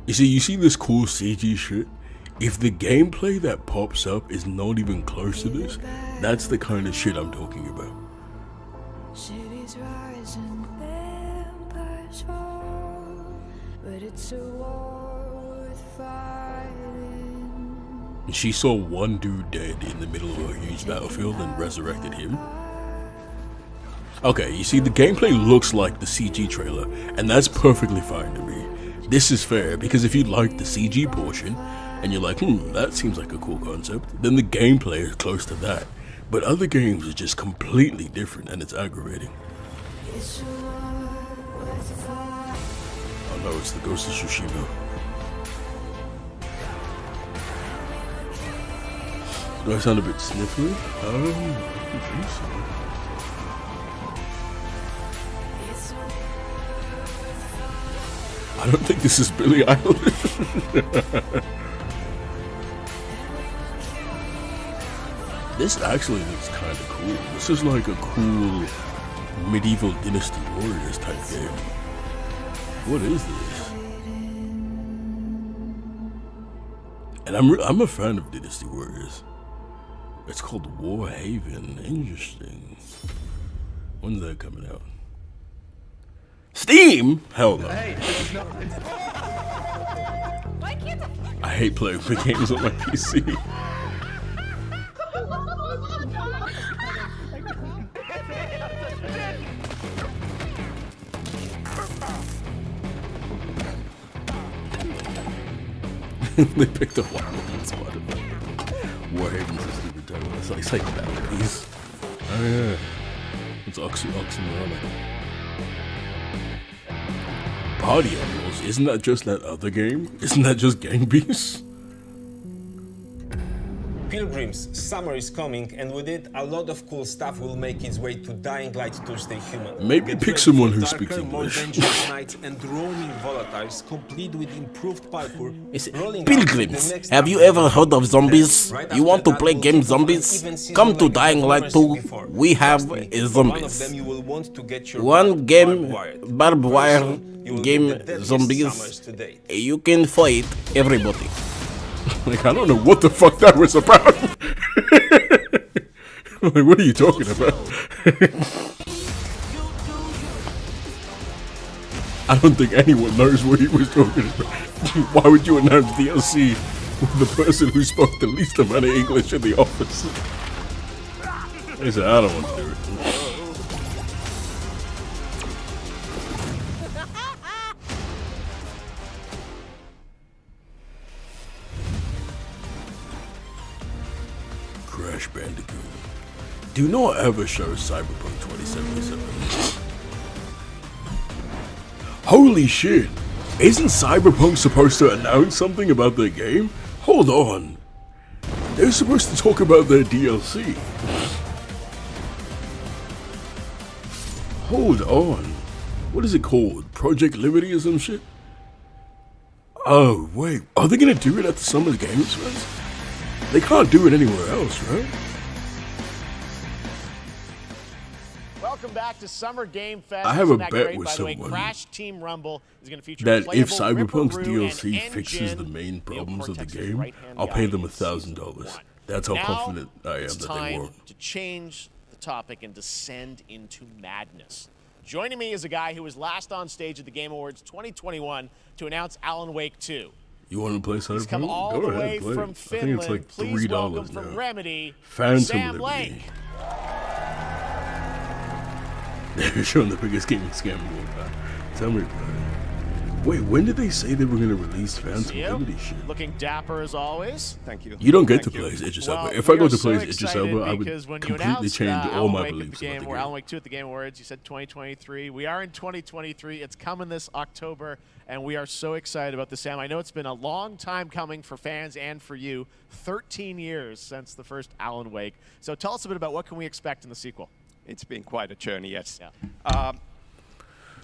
You see this cool CG shit? If the gameplay that pops up is not even close to this, that's the kind of shit I'm talking about. Cities rise and empires fall, but it's a war worth fighting. And she saw one dude dead in the middle of a huge battlefield and resurrected him. Okay, you see, the gameplay looks like the CG trailer, and that's perfectly fine to me. This is fair, because if you like the CG portion, and you're like, that seems like a cool concept, then the gameplay is close to that. But other games are just completely different, and it's aggravating. Oh no, it's the Ghost of Tsushima. Do I sound a bit sniffly? I don't think so. I don't think this is Billie Eilish. This actually looks kind of cool. This is like a cool medieval Dynasty Warriors type game. What is this? And I'm a fan of Dynasty Warriors. It's called Warhaven. Interesting. When's that coming out? Steam? Hell no. I hate playing big games on my PC. They picked up one spot. Warhaven's a stupid title. It's like batteries. Oh yeah. It's oxymoronic. Party Animals? Isn't that just that other game? Isn't that just Gang Beasts? Pilgrims, summer is coming, and with it, a lot of cool stuff will make its way to Dying Light to stay human. Maybe pick someone who speaks English. More dangerous nights and roaming volatiles, complete with improved parkour. Pilgrims, have you ever heard of zombies? You want to play game Zombies? Come to Dying Light 2. We have zombies. One game, barbed wire game Zombies. You can fight everybody. Like, I don't know what the fuck that was about. Like, what are you talking about? I don't think anyone knows what he was talking about. Why would you announce DLC with the person who spoke the least amount of English in the office? He said, I don't want to do it. Crash Bandicoot. Do not ever show Cyberpunk 2077. Holy shit! Isn't Cyberpunk supposed to announce something about their game? Hold on. They're supposed to talk about their DLC. Hold on. What is it called? Project Liberty or some shit? Oh, wait. Are they gonna do it at the Summer Games Fest? They can't do it anywhere else, right? Welcome back to Summer Game Fest. I have a bet with someone Crash Team Rumble is going to feature that if Cyberpunk's DLC fixes the main problems of the game, I'll pay them $1,000. That's how Now, confident I am it's that they time won't. to change the topic and descend into madness. Joining me is a guy who was last on stage at the Game Awards 2021 to announce Alan Wake 2. You want to play Cyberpunk? He's come all Go the ahead, way play from it. Finland. I think it's like Please welcome $3 from now. Remedy, Phantom Sam Liberty. Lake. They're showing the biggest gaming scam of all time. Tell me about it. Wait, when did they say they were going to release Phantom Liberty shit? Looking dapper as always. Thank you. You don't get to play Idris Elba. If I go to play Idris excited Elba, I would because when you completely announced, change all Alan my Wake at beliefs the about game, the or game. Alan Wake 2 at the Game Awards, you said 2023. We are in 2023. It's coming this October, and we are so excited about this, Sam. I know it's been a long time coming for fans and for you. 13 years since the first Alan Wake. So tell us a bit about what can we expect in the sequel. It's been quite a journey, yes. Yeah.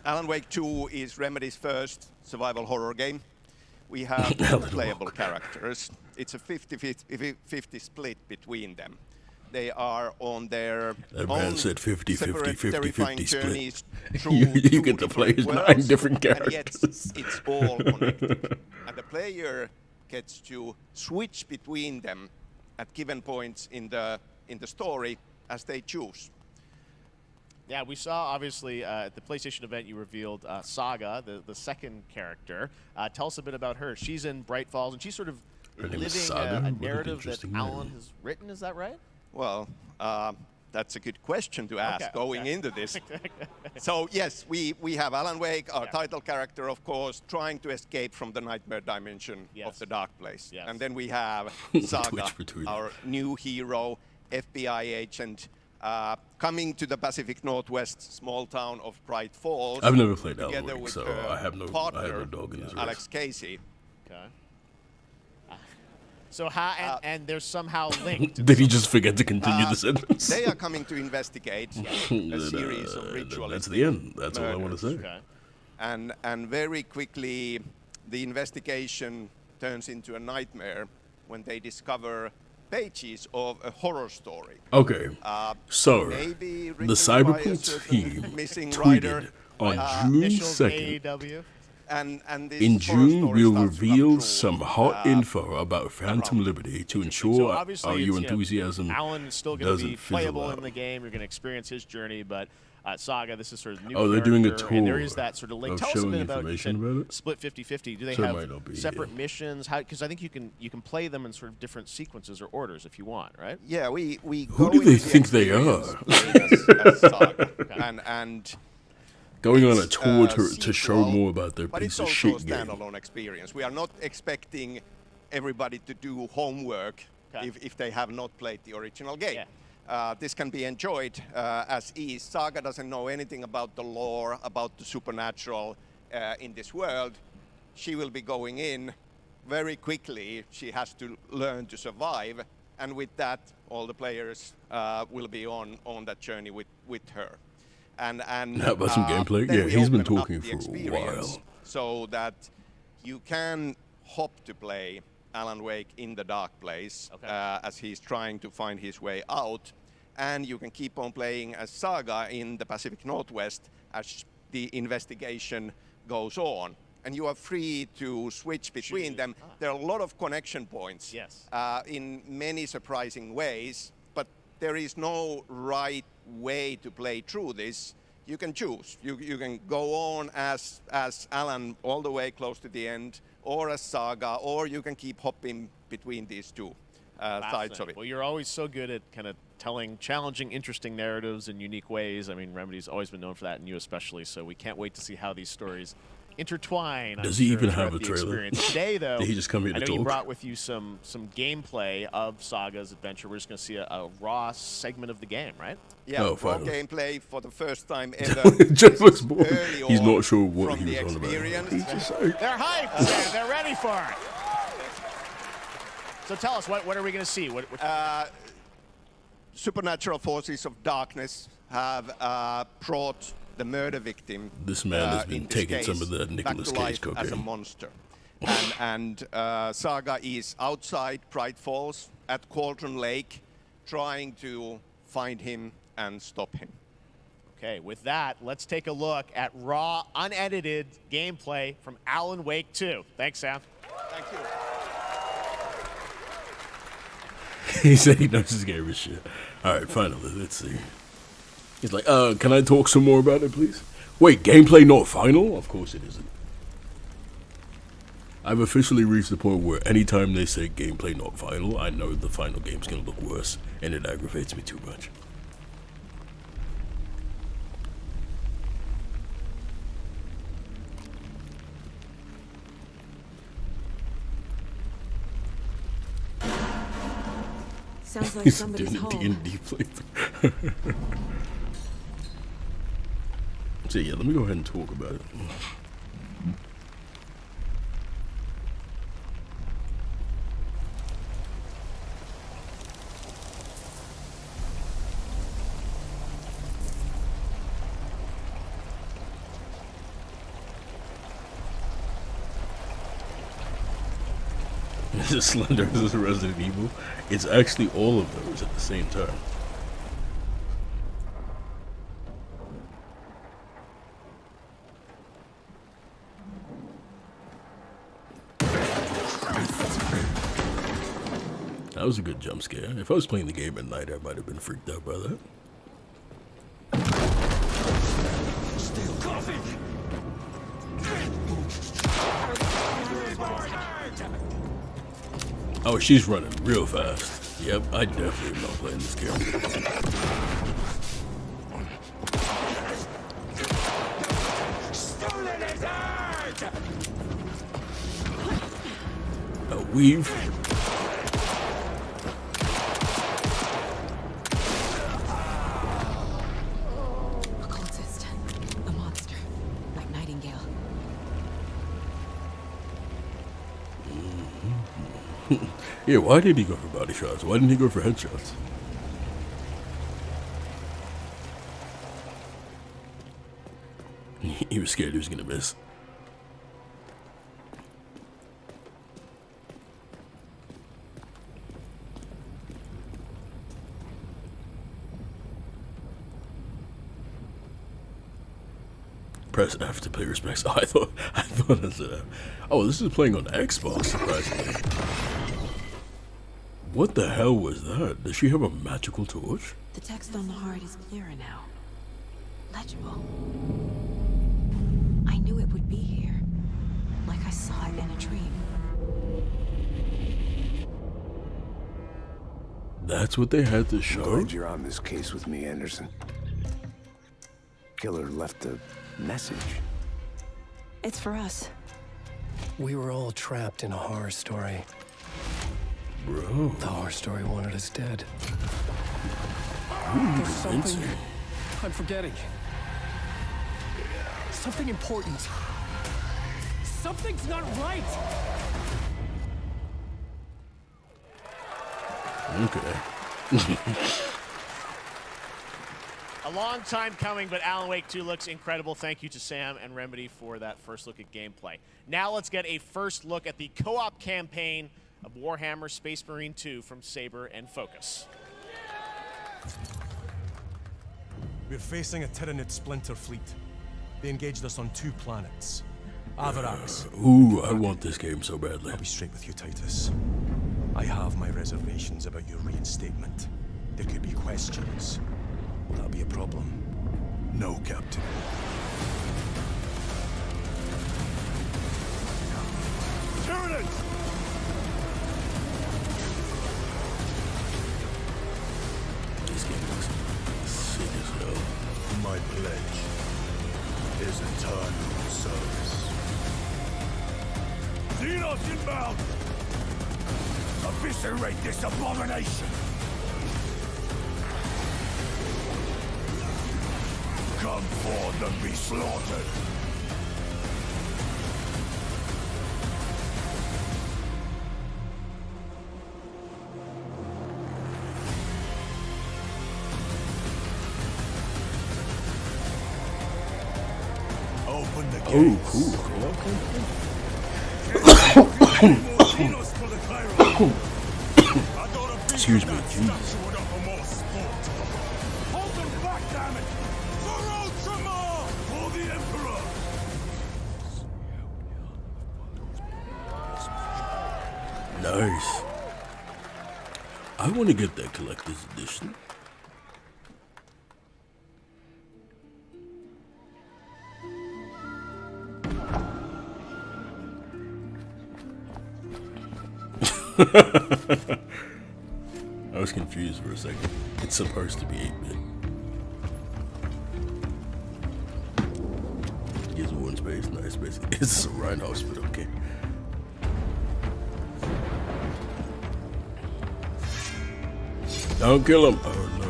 Alan Wake 2 is Remedy's first survival horror game. We have playable characters. It's a 50-50 split between them. They are on their That own man said 50, 50, separate 50, terrifying 50 split. journeys through You get to play as 9 different and yet characters. it's all connected. And the player gets to switch between them at given points in the story as they choose. Yeah, we saw, obviously, at the PlayStation event, you revealed Saga, the second character. Tell us a bit about her. She's in Bright Falls, and she's sort of Her name is living Saga? What a an narrative that interesting Alan name. has written. Is that right? Well, that's a good question to ask going into this. So, yes, we have Alan Wake, our title character, of course, trying to escape from the nightmare dimension of the dark place. And then we have Saga, our new hero, FBI agent, coming to the Pacific Northwest small town of Bright Falls. I've never played Alan together Wake, with so her I have no partner, dog in this race. Alex Casey. Okay. So how and they're somehow linked. Did he just forget to continue the sentence? They are coming to investigate a series of ritualistic That's the end. That's all I want to murders. say. And very quickly, the investigation turns into a nightmare when they discover pages of a horror story. Okay, so maybe the written by a Cyberpunk certain team missing tweeted writer, on June Initials 2nd. AEW. And this In horror June, story we'll starts to come reveal true. some hot info about Phantom Liberty to So ensure obviously, our it's, your you know, enthusiasm Alan is still going to be doesn't fizzle playable out. in the game. You're going to experience his journey, but Saga, this is sort of new. Oh, they're doing a character, and there tour is that sort of link. of Tell us a showing bit about, you information said about it? split 50-50. Do they So it might not have be, separate missions? Because I think you can play them in sort of different sequences or orders if you want, right? Yeah, we Who go do they into the think they experience are? playing as Saga. and Going on a it's tour to show sequel, more about their but piece it's of also shit a game. standalone experience. We are not expecting everybody to do homework if they have not played the original game. This can be enjoyed as is. Saga doesn't know anything about the lore, about the supernatural in this world. She will be going in very quickly. She has to learn to survive, and with that, all the players will be on that journey with her. And How about some gameplay? then Yeah, we he's been open up talking the for a experience while. so that you can hop to play Alan Wake in the dark place as he's trying to find his way out, and you can keep on playing as Saga in the Pacific Northwest as the investigation goes on. And you are free to switch between them. There are a lot of connection points in many surprising ways, but there is no right way to play through this. You can choose. You can go on as Alan all the way close to the end, or as Saga, or you can keep hopping between these two sides of it. Well, you're always so good at kind of telling challenging, interesting narratives in unique ways. I mean, Remedy's always been known for that, and you especially. So we can't wait to see how these stories intertwine. Does he even have a trailer? Experience. Today, though, Did he just come here I to know you talk? brought with you some gameplay of Saga's adventure. We're just going to see a raw segment of the game, right? Yeah, Oh, raw finally. gameplay for the first time ever. Jeff looks bored. Early He's on not sure what from he the was on about. experience. They're hyped. Sam. They're ready for it. So tell us, what are we going to see? What supernatural forces of darkness have brought the murder victim. This man has been in this taking case, some of that back Nicolas to Cage life as a cocaine. monster. And Saga is outside Bright Falls at Cauldron Lake, trying to find him and stop him. Okay, with that, let's take a look at raw, unedited gameplay from Alan Wake 2. Thanks, Sam. Thank you. He said he knows his game is shit. Alright, finally, let's see. He's like, can I talk some more about it, please? Wait, gameplay not final? Of course it isn't. I've officially reached the point where anytime they say gameplay not final, I know the final game's gonna look worse, and it aggravates me too much. Sounds like He's somebody's doing a home. D&D playthrough. So yeah, let me go ahead and talk about it. Is it Slender? Is it Resident Evil? It's actually all of those at the same time. That was a good jump scare. If I was playing the game at night, I might have been freaked out by that. Still coughing. Oh, she's running real fast. Yep, I definitely am not playing this game. A weave. A cultist. A monster. Like Nightingale. Yeah, why did he go for body shots? Why didn't he go for headshots? He was scared he was gonna miss. Press F to pay respects. Oh, I thought it was oh, this is playing on Xbox, surprisingly. What the hell was that? Does she have a magical torch? The text on the heart is clearer now. Legible. I knew it would be here. Like I saw it in a dream. That's what they had to show? Glad you're on this case with me, Anderson. Killer left a message. It's for us. We were all trapped in a horror story. Bro. The horror story wanted us dead. Ooh, There's something I'm forgetting. Something important. Something's not right. Okay. A long time coming, but Alan Wake 2 looks incredible. Thank you to Sam and Remedy for that first look at gameplay. Now let's get a first look at the co-op campaign of Warhammer Space Marine 2 from Saber and Focus. We're facing a Tyranid splinter fleet. They engaged us on 2 planets. Avarax. Ooh, I want this game so badly. I'll be straight with you, Titus. I have my reservations about your reinstatement. There could be questions. Will that be a problem? No, Captain. Tyranids! This game looks sick as hell. My pledge is eternal service. Xenos inbound! Eviscerate this abomination! Come forth and be slaughtered! Open the gates. Oh, cool. Excuse me, Jesus. Hold them back, damn it! For Ultramar! For the Emperor! Nice. I want to get that collector's edition. I was confused for a second. It's supposed to be 8-bit. Gives one space, nice space. It's a Rhine Hospital, okay. Don't kill him. Oh no.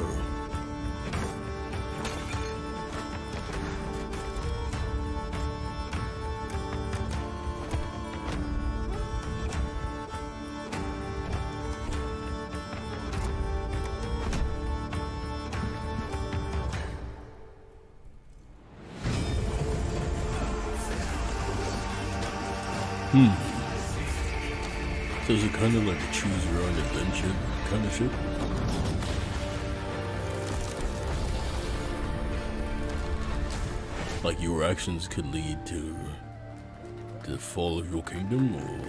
So is it kind of like a choose your own adventure kind of shit? Like your actions could lead to the fall of your kingdom, or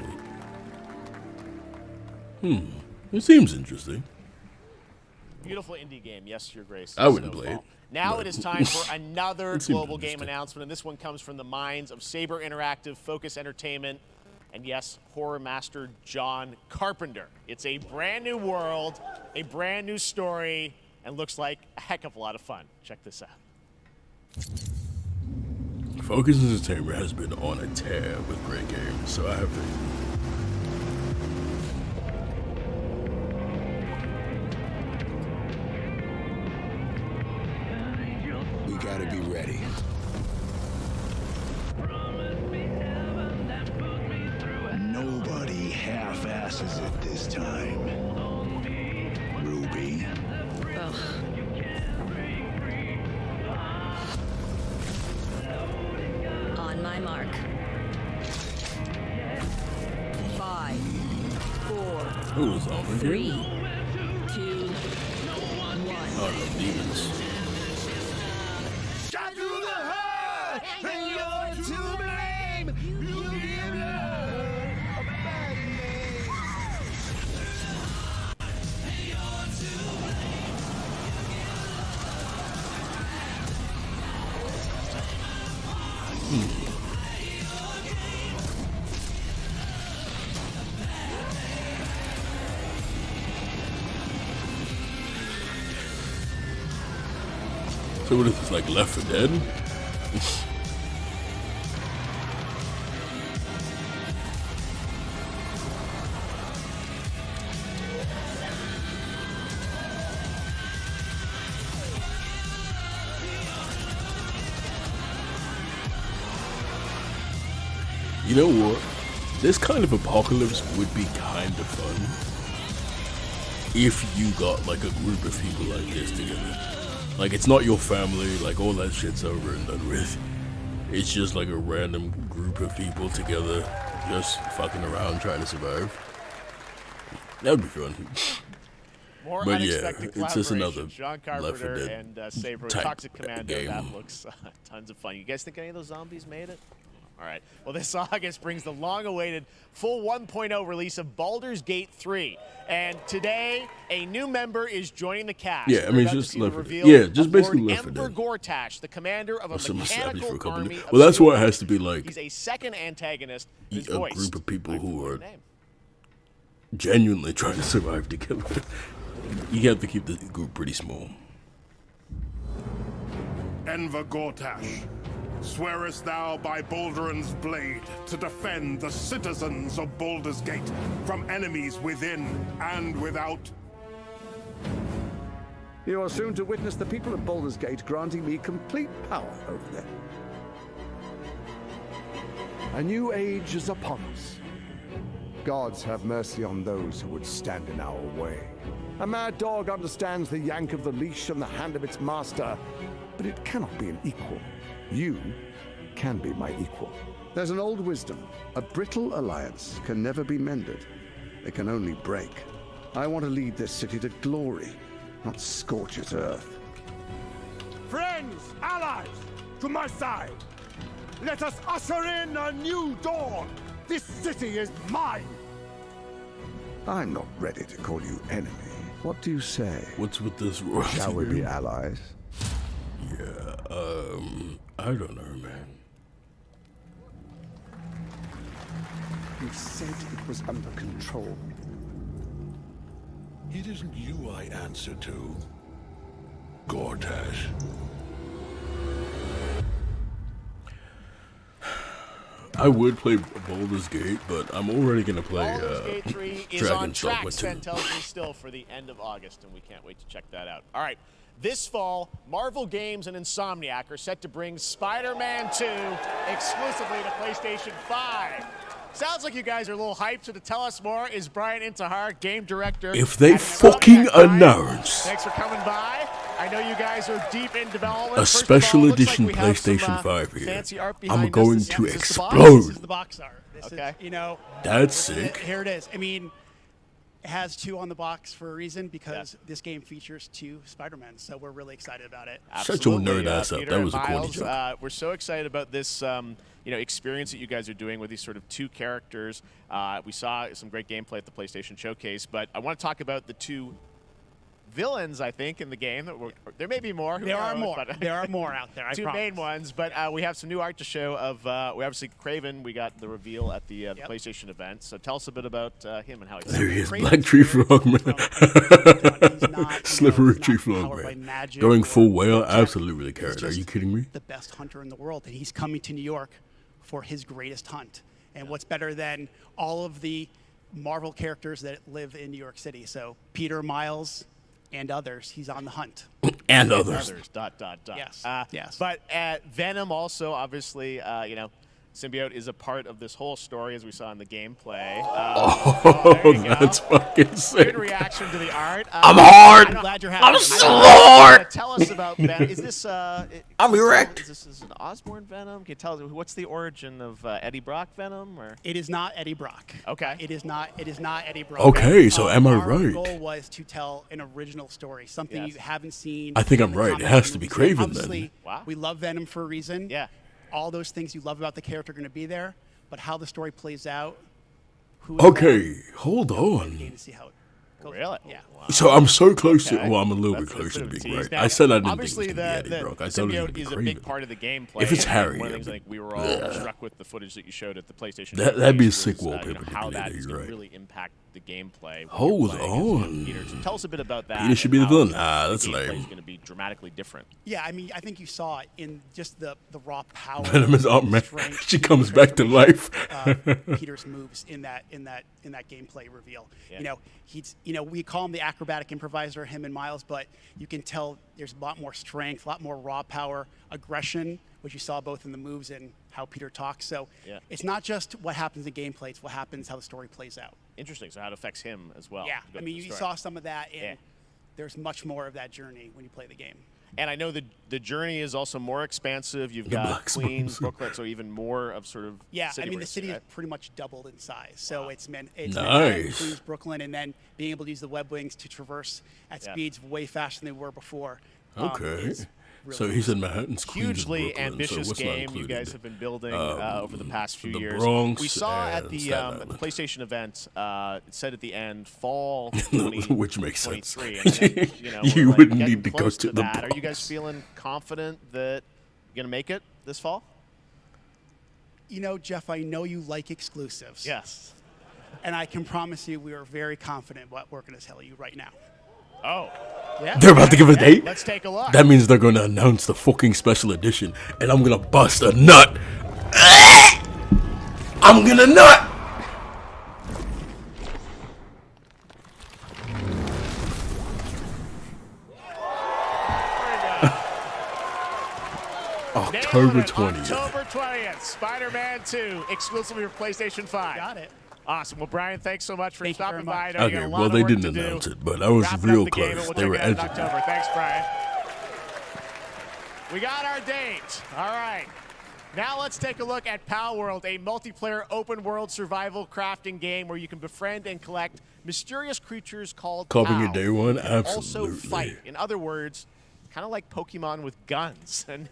it seems interesting. Beautiful indie game, yes, Your Grace. I wouldn't play it. Now it is time for another global game announcement, and this one comes from the minds of Saber Interactive, Focus Entertainment, and yes, horror master John Carpenter. It's a brand new world, a brand new story, and looks like a heck of a lot of fun. Check this out. Focus Entertainment has been on a tear with great games, so I have faith. We gotta be ready. Nobody half-asses it this time. Ruby. Ugh. On my mark. 5, 4, Who was on 3, 2, 1. Oh, no, demons. Shot through the heart, and you're to blame. You give her a bad name. So what is this, like Left 4 Dead? You know what? This kind of apocalypse would be kind of fun if you got like a group of people like this together. Like, it's not your family, like all that shit's over and done with. It's just like a random group of people together, just fucking around trying to survive. That would be fun. More but unexpected yeah, it's just another collaboration. John Left 4 Carpenter Dead and Saber type Toxic Commando. game. That looks tons of fun. You guys think any of those zombies made it? All right. Well, this August brings the long-awaited full 1.0 release of Baldur's Gate 3. And today, a new member is joining the cast. Yeah, I mean, We're it's about to just see the Left 4 Dead. reveal Yeah, just of basically Lord Left 4 Emperor Dead. Gortash, the commander of a Someone stabbed you for a mechanical couple army of of Well, that's steel why it has to be warriors. like He's a second antagonist who's a voiced group of people who are name. genuinely trying to survive together. You have to keep the group pretty small. Enver Gortash, swearest thou by Balduran's blade to defend the citizens of Baldur's Gate from enemies within and without? You are soon to witness the people of Baldur's Gate granting me complete power over them. A new age is upon us. Gods have mercy on those who would stand in our way. A mad dog understands the yank of the leash from the hand of its master, but it cannot be an equal. You can be my equal. There's an old wisdom. A brittle alliance can never be mended. It can only break. I want to lead this city to glory, not scorch its earth. Friends, allies, to my side. Let us usher in a new dawn. This city is mine. I'm not ready to call you enemy. What do you say? What's with this royalty? Shall we be allies? Yeah, I don't know, man. You said it was under control. It isn't you I answer to, Gortash. I would play Baldur's Gate, but I'm already gonna play Baldur's Gate 3 is on Dragon's track, Dogma 2. Sven tells me, still for the end of August, and we can't wait to check that out. All right, this fall, Marvel Games and Insomniac are set to bring Spider-Man 2 exclusively to PlayStation 5. Sounds like you guys are a little hyped, so to tell us more is Brian Intihar, game director. If they fucking announce Thanks for coming by. I know you guys are deep in development. a special edition PlayStation 5 here, I'm going to explode. This is the box art. This is, you know, That's sick. Here it is. I mean, it has 2 on the box for a reason, because this game features 2 Spider-Men, so we're really excited about it. Shut your nerd ass up. Peter That was a and corny Miles, joke. we're so excited about this experience that you guys are doing with these sort of 2 characters. We saw some great gameplay at the PlayStation Showcase, but I want to talk about the 2 villains, I think, in the game. There may be more. There are more. There are more out there, I 2 promise. main ones, but we have some new art to show of, we obviously, Craven, we got the reveal at the PlayStation event. So tell us a bit about him and how he's... There he is, Black Tree Frog, man. Slippery Tree Frog, man. Going full whale, absolutely carrot. Are you kidding me? The best hunter in the world, and he's coming to New York for his greatest hunt. And what's better than all of the Marvel characters that live in New York City? So Peter, Miles, and others, he's on the hunt. And others. Dot, dot, dot. Yes. Yes. But Venom also, obviously, Symbiote is a part of this whole story, as we saw in the gameplay. That's fucking sick. Good reaction to the art. I'm hard. I'm glad you're happy. I'm so hard. Tell us about Venom. Is this? I'm erect. Is this an Osborn Venom? Can you tell us what's the origin of Eddie Brock Venom? Or it is not Eddie Brock. Okay. It is not. It is not Eddie Brock. Okay, so am I Our right? goal was to tell an original story, something you haven't seen. I think I'm in the right. It comic has to be movies. Craven Obviously, then. we love Venom for a reason. Yeah. All those things you love about the character are going to be there, but how the story plays out. Okay, hold on. To see how it goes. Really? Yeah. So I'm so close to. Well, I'm a little bit closer to being right. Now, I said I didn't think it obviously was going to be Eddie Brock. I thought it was going to Symbiote be is a Craven. big part of the gameplay. If it's Harry, one of the things yeah, I think we were all struck with the footage that you showed at the PlayStation. That'd be a Showcase sick was, wallpaper. How that You're is going right. to really impact the gameplay. Hold on. Peter, so tell us a bit about that. Peter should be the villain. That's the gameplay lame. is going to be dramatically different. Yeah, I mean, I think you saw it in just the raw power. Venom is up, man. strength, She comes back to life. Peter's moves in that gameplay reveal. Yeah. We call him the acrobatic improviser, him and Miles, but you can tell there's a lot more strength, a lot more raw power, aggression, which you saw both in the moves and how Peter talks. So it's not just what happens in gameplay; it's what happens, how the story plays out. Interesting. So how it affects him as well. Yeah, I mean, you saw some of that, and there's much more of that journey when you play the game. And I know the journey is also more expansive. You've got Queens, Brooklyn, so even more of sort of the city is pretty much doubled in size. So it's Nice. Manhattan, Queens, Brooklyn, and then being able to use the web wings to traverse at speeds way faster than they were before. Okay. So he's in Manhattan, Queens, hugely Brooklyn, ambitious so what's not game you included? guys have been building over the past few the years. Bronx we saw at and the Staten Island. PlayStation event, it said at the end, fall Which makes sense. 2023. And, You we're, wouldn't getting need to go close to the that. Are you guys Bronx. feeling confident that you're going to make it this fall? You know, Jeff, I know you like exclusives. Yes. And I can promise you we are very confident what we're going to tell you right now. Oh. Yeah. They're about to give a date? Let's take a look. That means they're going to announce the fucking special edition, and I'm going to bust a nut. I'm going to nut. October 20th. October 20th, Spider-Man 2, exclusively for PlayStation 5. Got it. Awesome. Well, Brian, thanks so much for stopping by. I know you Okay, got a lot well, of they work didn't to do. announce it, but I was Wrapping real up the game, and close. we'll They check were it out in edging. October. Thanks, Brian. We got our date. All right. Now let's take a look at Pal World, a multiplayer open-world survival crafting game where you can befriend and collect mysterious creatures called Copying Pal. your day one? You can also Absolutely. fight. In other words, kind of like Pokemon with guns. And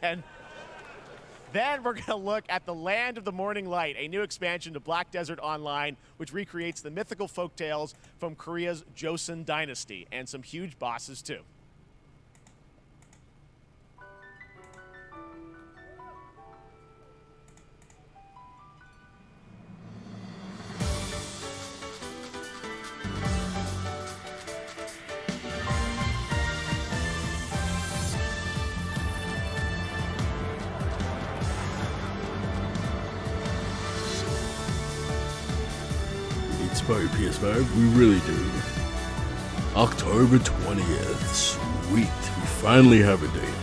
Then we're going to look at the Land of the Morning Light, a new expansion to Black Desert Online, which recreates the mythical folktales from Korea's Joseon dynasty, and some huge bosses too. Inspire PS5, we really do. October 20th, sweet. We finally have a date.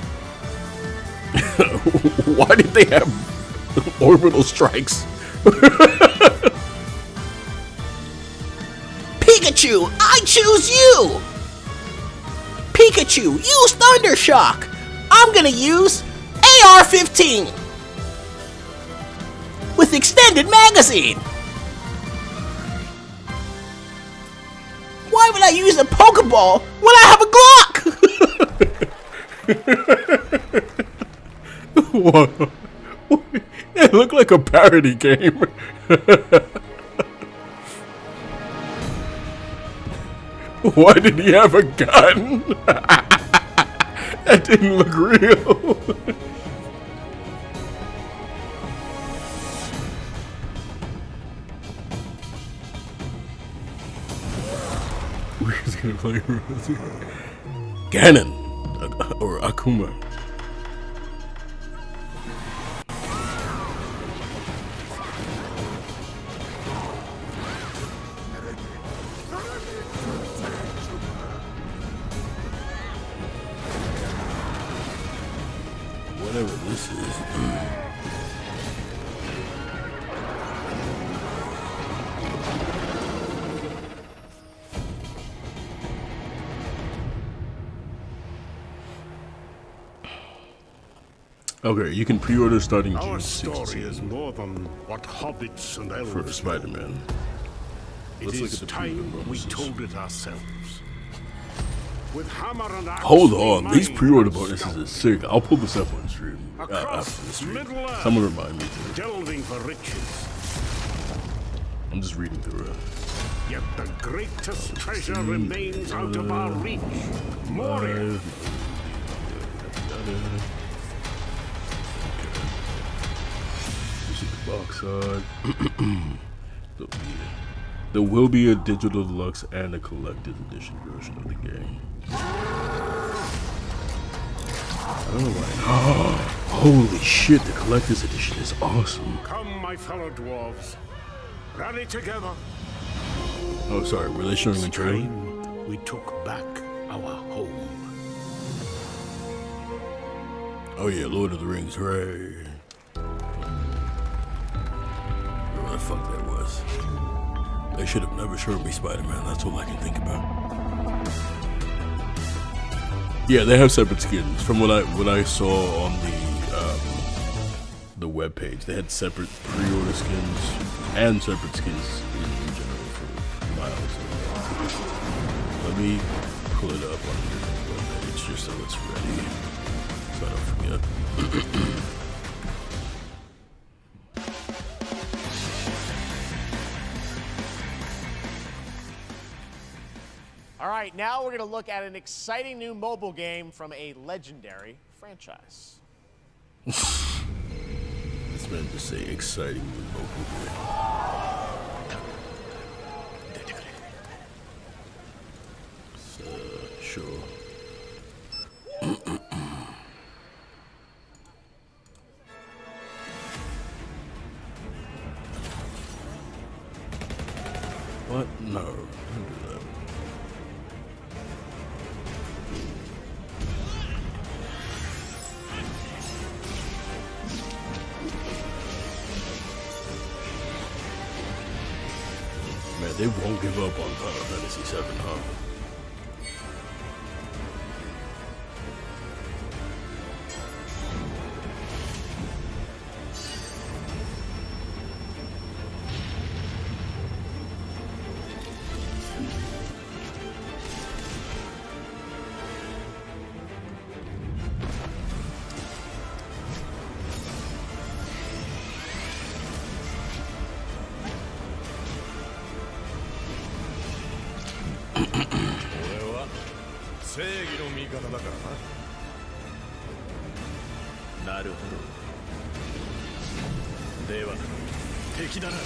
Why did they have orbital strikes? Pikachu, I choose you! Pikachu, use Thunder Shock! I'm gonna use AR-15! With extended magazine! Why would I use a Pokeball when I have a Glock? What? It looked like a parody game. Why did he have a gun? That didn't look real. We're just gonna play Ganon or Akuma. Whatever this is. Okay, you can pre-order starting June 16th. Our story is more than what hobbits and elves for Spider-Man. It is time we told it ourselves. With hammer and axe, Hold on, these pre-order bonuses are sick. I'll pull this up on stream after the stream. Someone remind me to. Delving for riches. I'm just reading through it. Yet the greatest treasure remains out of our reach. Moria. Box art. There will be a digital deluxe and a collector's edition version of the game. I don't know why. Holy shit, the collector's edition is awesome. Come, my fellow dwarves. Rally together. Oh, sorry, were they showing the trailer? We took back our home. Oh yeah, Lord of the Rings, hooray. What the fuck that was. They should have never showed me Spider-Man, that's all I can think about. Yeah, they have separate skins. From what I saw on the web page, they had separate pre-order skins and separate skins in general for Miles. Let me pull it up on a different web page just so it's ready, so I don't forget. All right, now we're going to look at an exciting new mobile game from a legendary franchise. It's meant to say exciting new mobile game. Sure. What? No. Don't do that. Man, they won't give up on Final Fantasy VII, huh? 正義の味方だからな。なるほど。では敵だな。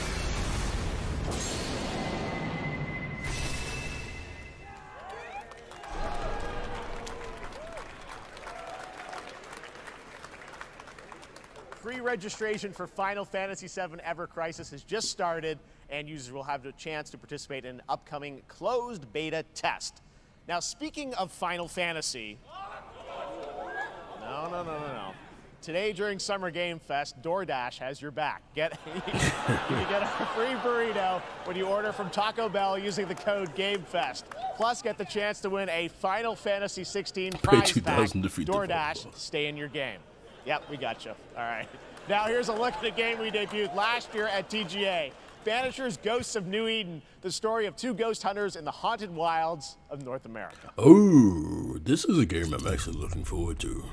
Free registration for Final Fantasy VII Ever Crisis has just started, and users will have the chance to participate in an upcoming closed beta test. Now, speaking of Final Fantasy, no. Today during Summer Game Fest, DoorDash has your back. You can get a free burrito when you order from Taco Bell using the code GameFest. Plus, get the chance to win a Final Fantasy XVI prize pack. DoorDash, stay in your game. Yep, we got you. All right. Now here's a look at the game we debuted last year at TGA. Banishers Ghosts of New Eden, the story of two ghost hunters in the haunted wilds of North America. Oh, this is a game I'm actually looking forward to.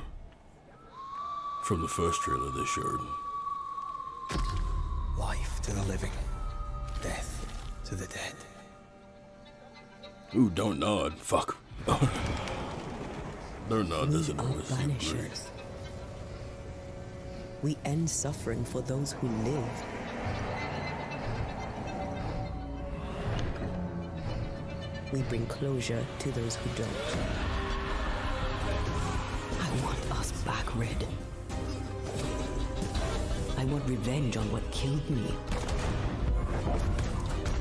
From the first trailer they showed. Life to the living, death to the dead. Ooh, don't nod. Fuck. Don't nod, doesn't always seem great. We end suffering for those who live. We bring closure to those who don't. I want us back, Red. I want revenge on what killed me.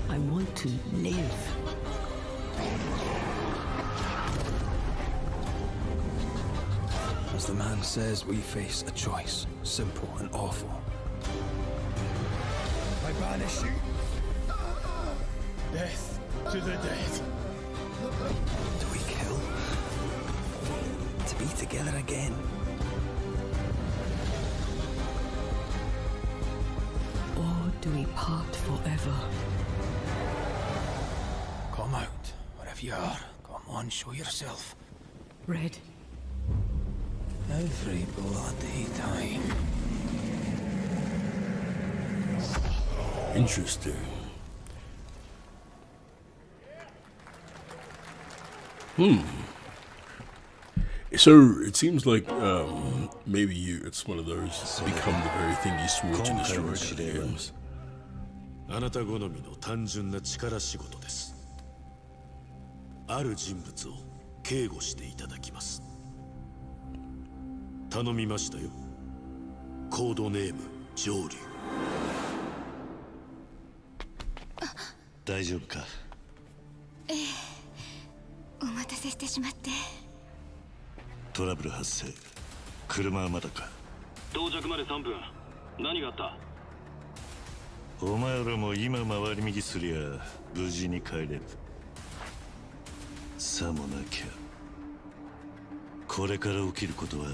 I want to live. As the man says, we face a choice, simple and awful. I banish you. Death to the dead. Do we kill? To be together again? Or do we part forever? Come out, wherever you are. Come on, show yourself. Red. Every bloody time. Interesting. So it seems like maybe it's one of those become the very thing you swore to destroy kind of games. あなた好みの単純な力仕事です。ある人物を警護していただきます。頼みましたよ。コードネーム上流。大丈夫か？ええ、お待たせしてしまって。トラブル発生。車はまだか？到着まで3分。何があった？お前らも今回り右すりゃ無事に帰れる。さもなきゃこれから起きることは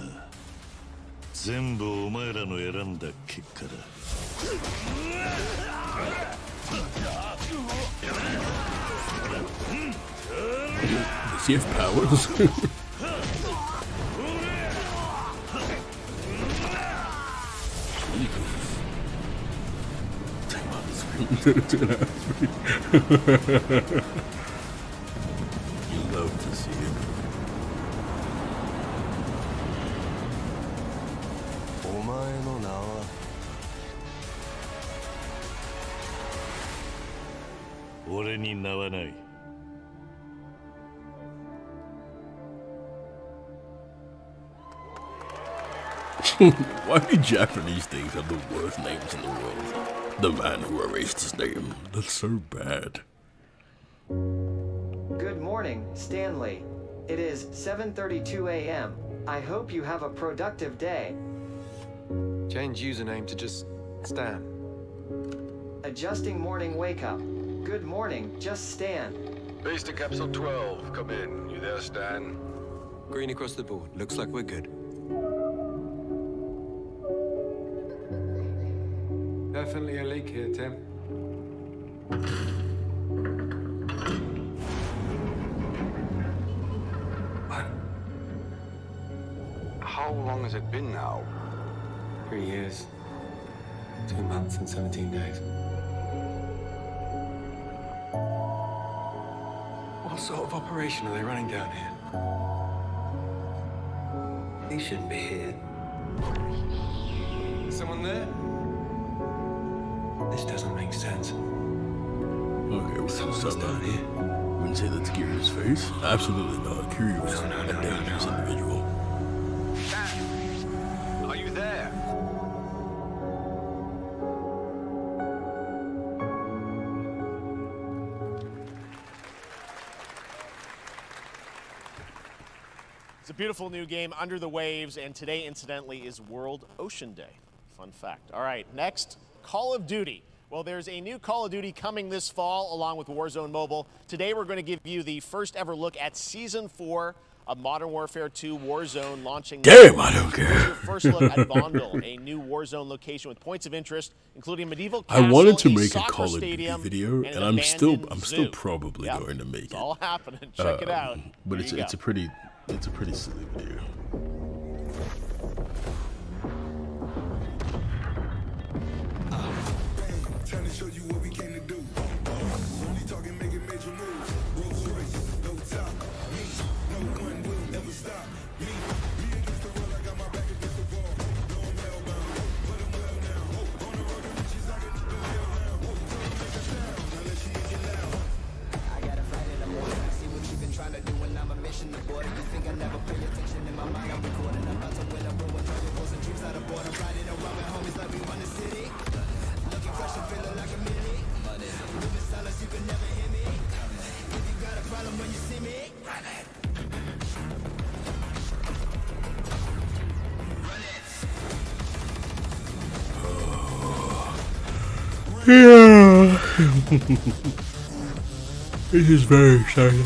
全部お前らの選んだ結果だ。Does he have powers? You love to see it. Why do Japanese things have the worst names in the world? The man who erased his name. That's so bad. Good morning, Stanley. It is 7:32 a.m. I hope you have a productive day. Change username to just Stan. Adjusting morning wake up. Good morning, just Stan. Base to Capsule 12. Come in. You there, Stan? Green across the board. Looks like we're good. Definitely a leak here, Tim. What? How long has it been now? 3 years. 2 months and 17 days. What sort of operation are they running down here? He shouldn't be here. Someone there? This doesn't make sense. Okay, what's up down here? Wouldn't say that's Kiryu's face. Absolutely not. Kiryu is a dangerous individual. Are you there? It's a beautiful new game, Under the Waves, and today, incidentally, is World Ocean Day. Fun fact. All right, next, Call of Duty. Well, there's a new Call of Duty coming this fall, along with Warzone Mobile. Today, we're going to give you the first ever look at Season 4 of Modern Warfare 2 Warzone launching. Damn, I don't care. Your first look at Vondel, a new Warzone location with points of interest, including medieval castle, I wanted to make a soccer Call of Duty stadium, video, and I'm still probably going to make It's all happening. Check it out. But There you it's go. a pretty silly video. Trying to show you what we came to do. Only talking, making major moves. Rolls Royce, no top. Me, no one will ever stop. Me against the world, I got my back against the wall. Going hellbound, but I'm well now. On the road to riches, I can do the hell now. Take us down, now let she hit you loud. I got a fight in the morning. I see what you've been trying to do, and I'm a mission aborted. You think I never pay attention? In my mind, I'm recording. I'm about to win a room with 30 bulls and dreams out of board. I'm riding around with homies like we run the city. Looking fresh and feeling like a mini. Moving silence, you can never hear me. If you got a problem when you see me, run it. Yeah. This is very exciting.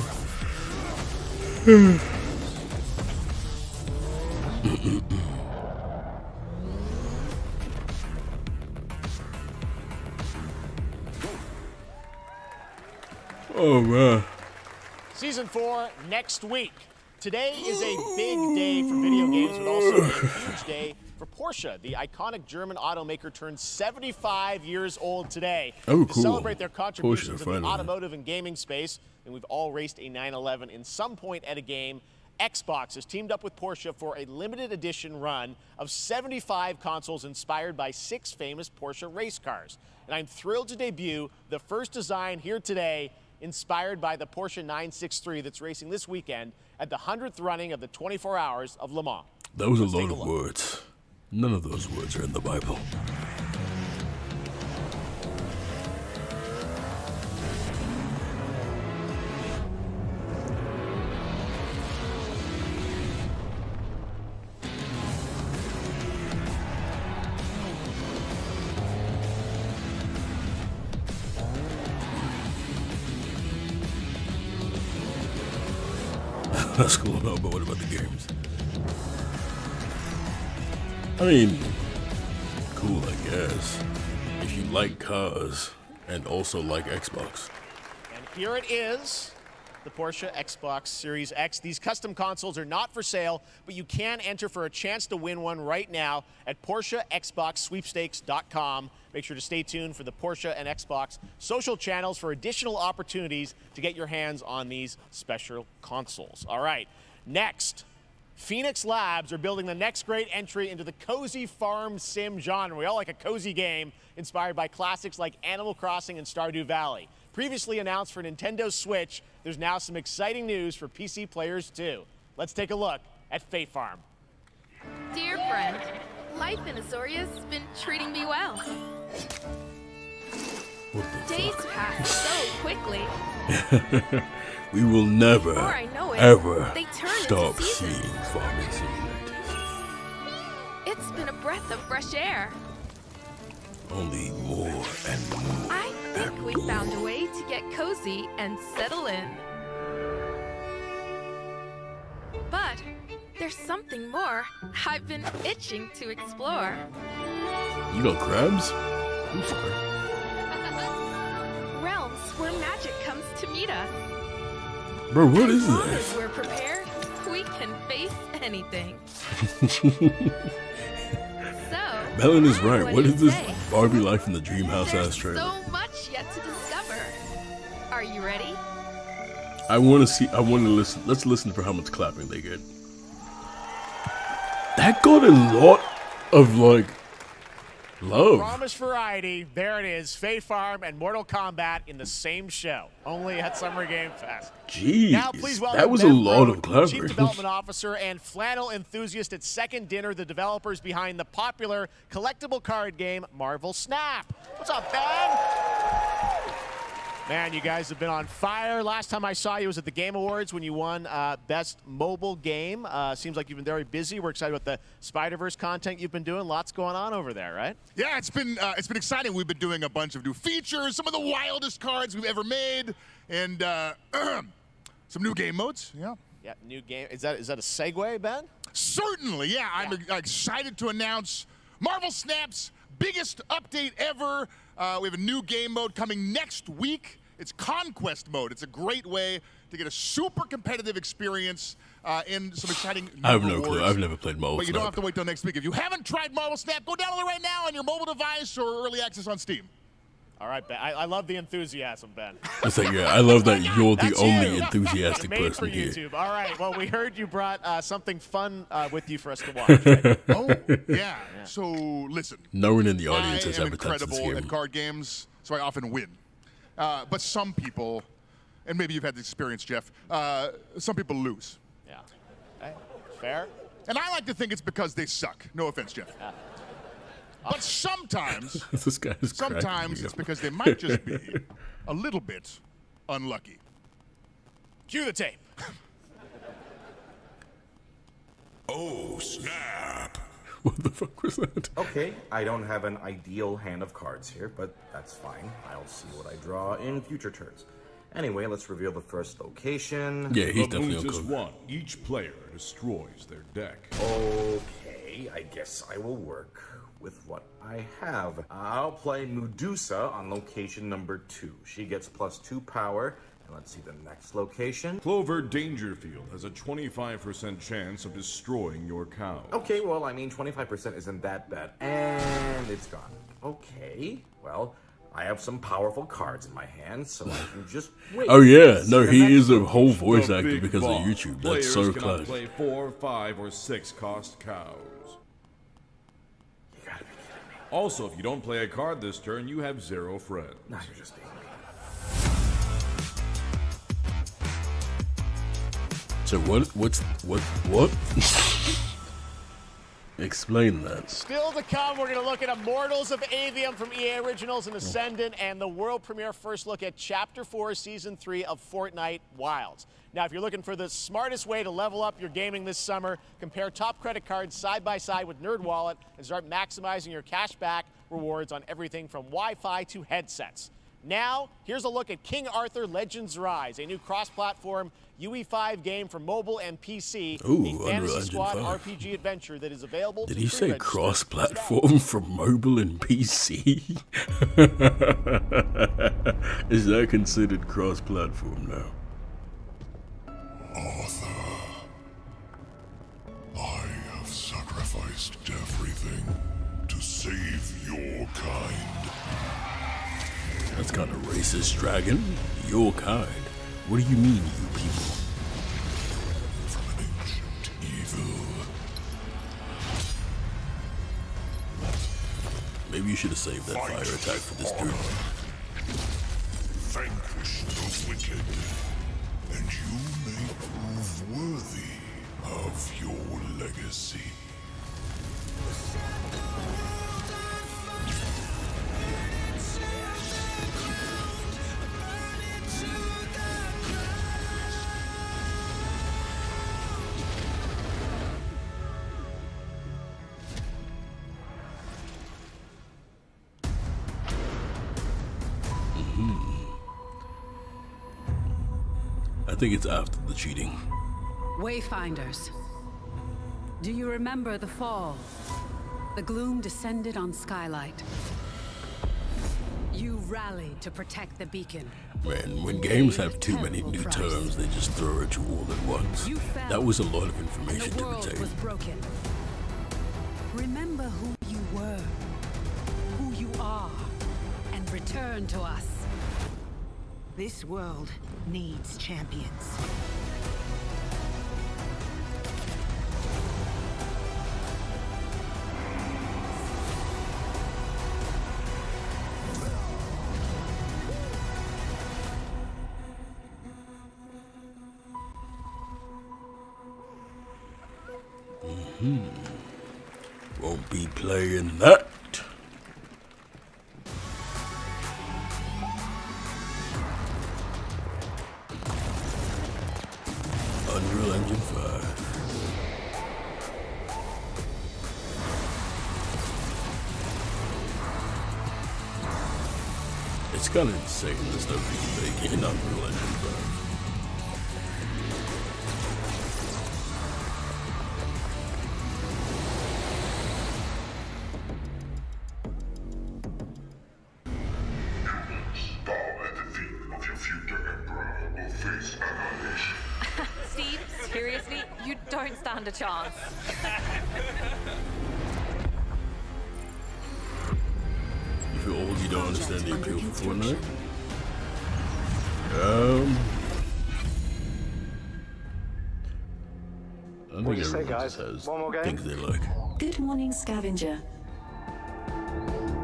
Oh man. Season 4 next week. Today is a big day for video games, but also a huge day for Porsche. The iconic German automaker turned 75 years old today. Oh, to cool. celebrate their contributions Porsche, in the finally. automotive and gaming space, and we've all raced a 911 in some point at a game. Xbox has teamed up with Porsche for a limited edition run of 75 consoles inspired by 6 famous Porsche race cars. And I'm thrilled to debut the first design here today, inspired by the Porsche 963 that's racing this weekend at the 100th running of the 24 Hours of Le Mans. That was Let's a take load of look. words. None of those words are in the Bible. That's cool, no, but what about the games? I mean, cool, I guess. If you like cars and also like Xbox. And here it is, the Porsche Xbox Series X. These custom consoles are not for sale, but you can enter for a chance to win one right now at PorscheXboxSweepstakes.com. Make sure to stay tuned for the Porsche and Xbox social channels for additional opportunities to get your hands on these special consoles. All right, next. Phoenix Labs are building the next great entry into the cozy farm sim genre. We all like a cozy game inspired by classics like Animal Crossing and Stardew Valley. Previously announced for Nintendo Switch, there's now some exciting news for PC players too. Let's take a look at Fate Farm. Dear friend, life in Azoria's been treating me well. Days pass so quickly. We will never, Before I know it, ever they turn into stop seasons. seeing farming simulators. It's been a breath of fresh air. Only more and more. I think we found a way to get cozy and settle in. But there's something more I've been itching to explore. You got crabs? I'm sorry. Realms where magic comes to meet us. Bro, what is As long this? as we're prepared, we can face anything. So, Melon is right. what What do is you this say? Barbie Life in the Dream House There's ass trailer? so much yet to discover. Are you ready? I want to listen. Let's listen for how much clapping they get. That got a lot of, like, love. Promise variety. There it is. Fae Farm and Mortal Kombat in the same show. Only at Summer Game Fest. Jeez, now, please welcome that was Ben a lot Brode, of clapping. Chief Development Officer and flannel enthusiast at Second Dinner, the developers behind the popular collectible card game Marvel Snap. What's up, Ben? Man, you guys have been on fire. Last time I saw you was at the Game Awards when you won Best Mobile Game. Seems like you've been very busy. We're excited about the Spider-Verse content you've been doing. Lots going on over there, right? Yeah, it's been exciting. We've been doing a bunch of new features, some of the wildest cards we've ever made, and some new game modes. Yeah. Yeah, new game. Is that a segue, Ben? Certainly, yeah. I'm excited to announce Marvel Snap's biggest update ever. We have a new game mode coming next week. It's Conquest mode. It's a great way to get a super competitive experience and some exciting I have no rewards. clue. I've never played Marvel But you Snap. don't have to wait till next week. If you haven't tried Marvel Snap, go download it right now on your mobile device or early access on Steam. All right, Ben. I love the enthusiasm, Ben. It's like, yeah, I love that you're the That's only you. enthusiastic Made for person here. YouTube. All right. Well, we heard you brought something fun with you for us to watch. Right? Oh, yeah. So, listen. No one in the audience has I am ever touched this incredible game. at card games, so I often win. But some people, and maybe you've had this experience, Jeff, some people lose. Yeah. Okay. Fair. And I like to think it's because they suck. No offense, Jeff. Yeah. But sometimes, This guy is cracking sometimes me it's up. because they might just be a little bit unlucky. Cue the tape. Oh, snap! What the fuck was that? Okay, I don't have an ideal hand of cards here, but that's fine. I'll see what I draw in future turns. Anyway, let's reveal the first location. Yeah, he's The definitely moves is on one. Each player destroys their deck. Okay, I guess I will work with what I have. I'll play Medusa on location number 2. She gets +2 power. And let's see the next location. Clover Dangerfield has a 25% chance of destroying your cow. Okay, well, I mean, 25% isn't that bad. And it's gone. Okay, well, I have some powerful cards in my hand, so I can just wait. Oh yeah, See no, the he next is a whole location. voice The actor big because of bar. YouTube. Players That's so cannot close. play 4, 5, or 6 cost cows. You gotta be kidding me. Also, if you don't play a card this turn, you have 0 friends. Now you're just being mean. So what? Explain that. Still to come, we're going to look at Immortals of Avium from EA Originals and Ascendant and the world premiere first look at Chapter 4, Season 3 of Fortnite Wilds. Now, if you're looking for the smartest way to level up your gaming this summer, compare top credit cards side by side with NerdWallet and start maximizing your cashback rewards on everything from Wi-Fi to headsets. Now, here's a look at King Arthur Legends Rise, a new cross-platform UE5 game for mobile and PC, Ooh, a Unreal fantasy Engine squad 5. RPG adventure that is available Did to he say pre-register cross-platform for mobile and PC? Is that considered cross-platform now? Arthur, I have sacrificed everything to save your kind. That's kind of racist, dragon. Your kind. What do you mean, you people? From an ancient evil. Maybe you should have saved that Fight fire attack for this dude. Vanquish the wicked, and you may prove worthy of your legacy. I think it's after the cheating. Wayfinders. Do you remember the fall? The gloom descended on Skylight. You rallied to protect the beacon. Man, when games have too many new terms, they just throw at you all at once. That was a lot of information The to world retain. was broken. Remember who you were, who you are, and return to us. This world needs champions. Won't be playing that. Unreal Engine 5. It's kind of insane the stuff you can make in Unreal Engine 5. Steve, seriously, you don't stand a chance. You feel old, you don't understand the appeal for Fortnite? I think everyone just has things they like. Good morning, scavenger.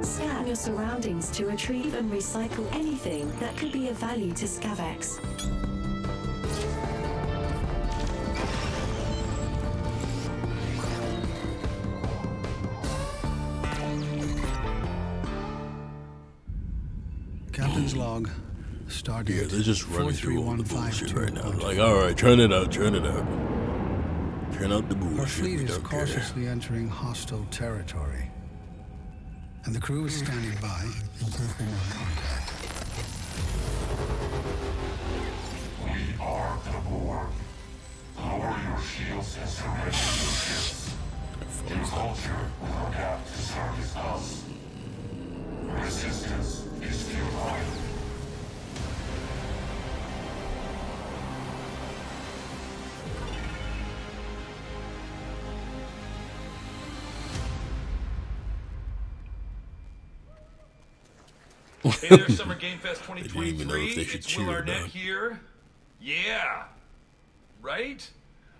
Scan your surroundings to retrieve and recycle anything that could be of value to Scavex. Captain's log. Stargate. Yeah, they're just running through all the bullshit right now. Like, alright, turn it out, turn it out. Turn out the bullshit. Our fleet we is don't care. cautiously entering hostile territory. And the crew is standing by in perfect contact. We are the Borg. Lower your shields and surrender your ships. Your culture will adapt to service us. Resistance is futile. Hey there, Summer Game Fest They didn't even know if 2023. they should It's Will cheer or Arnett not. here. Yeah. Right?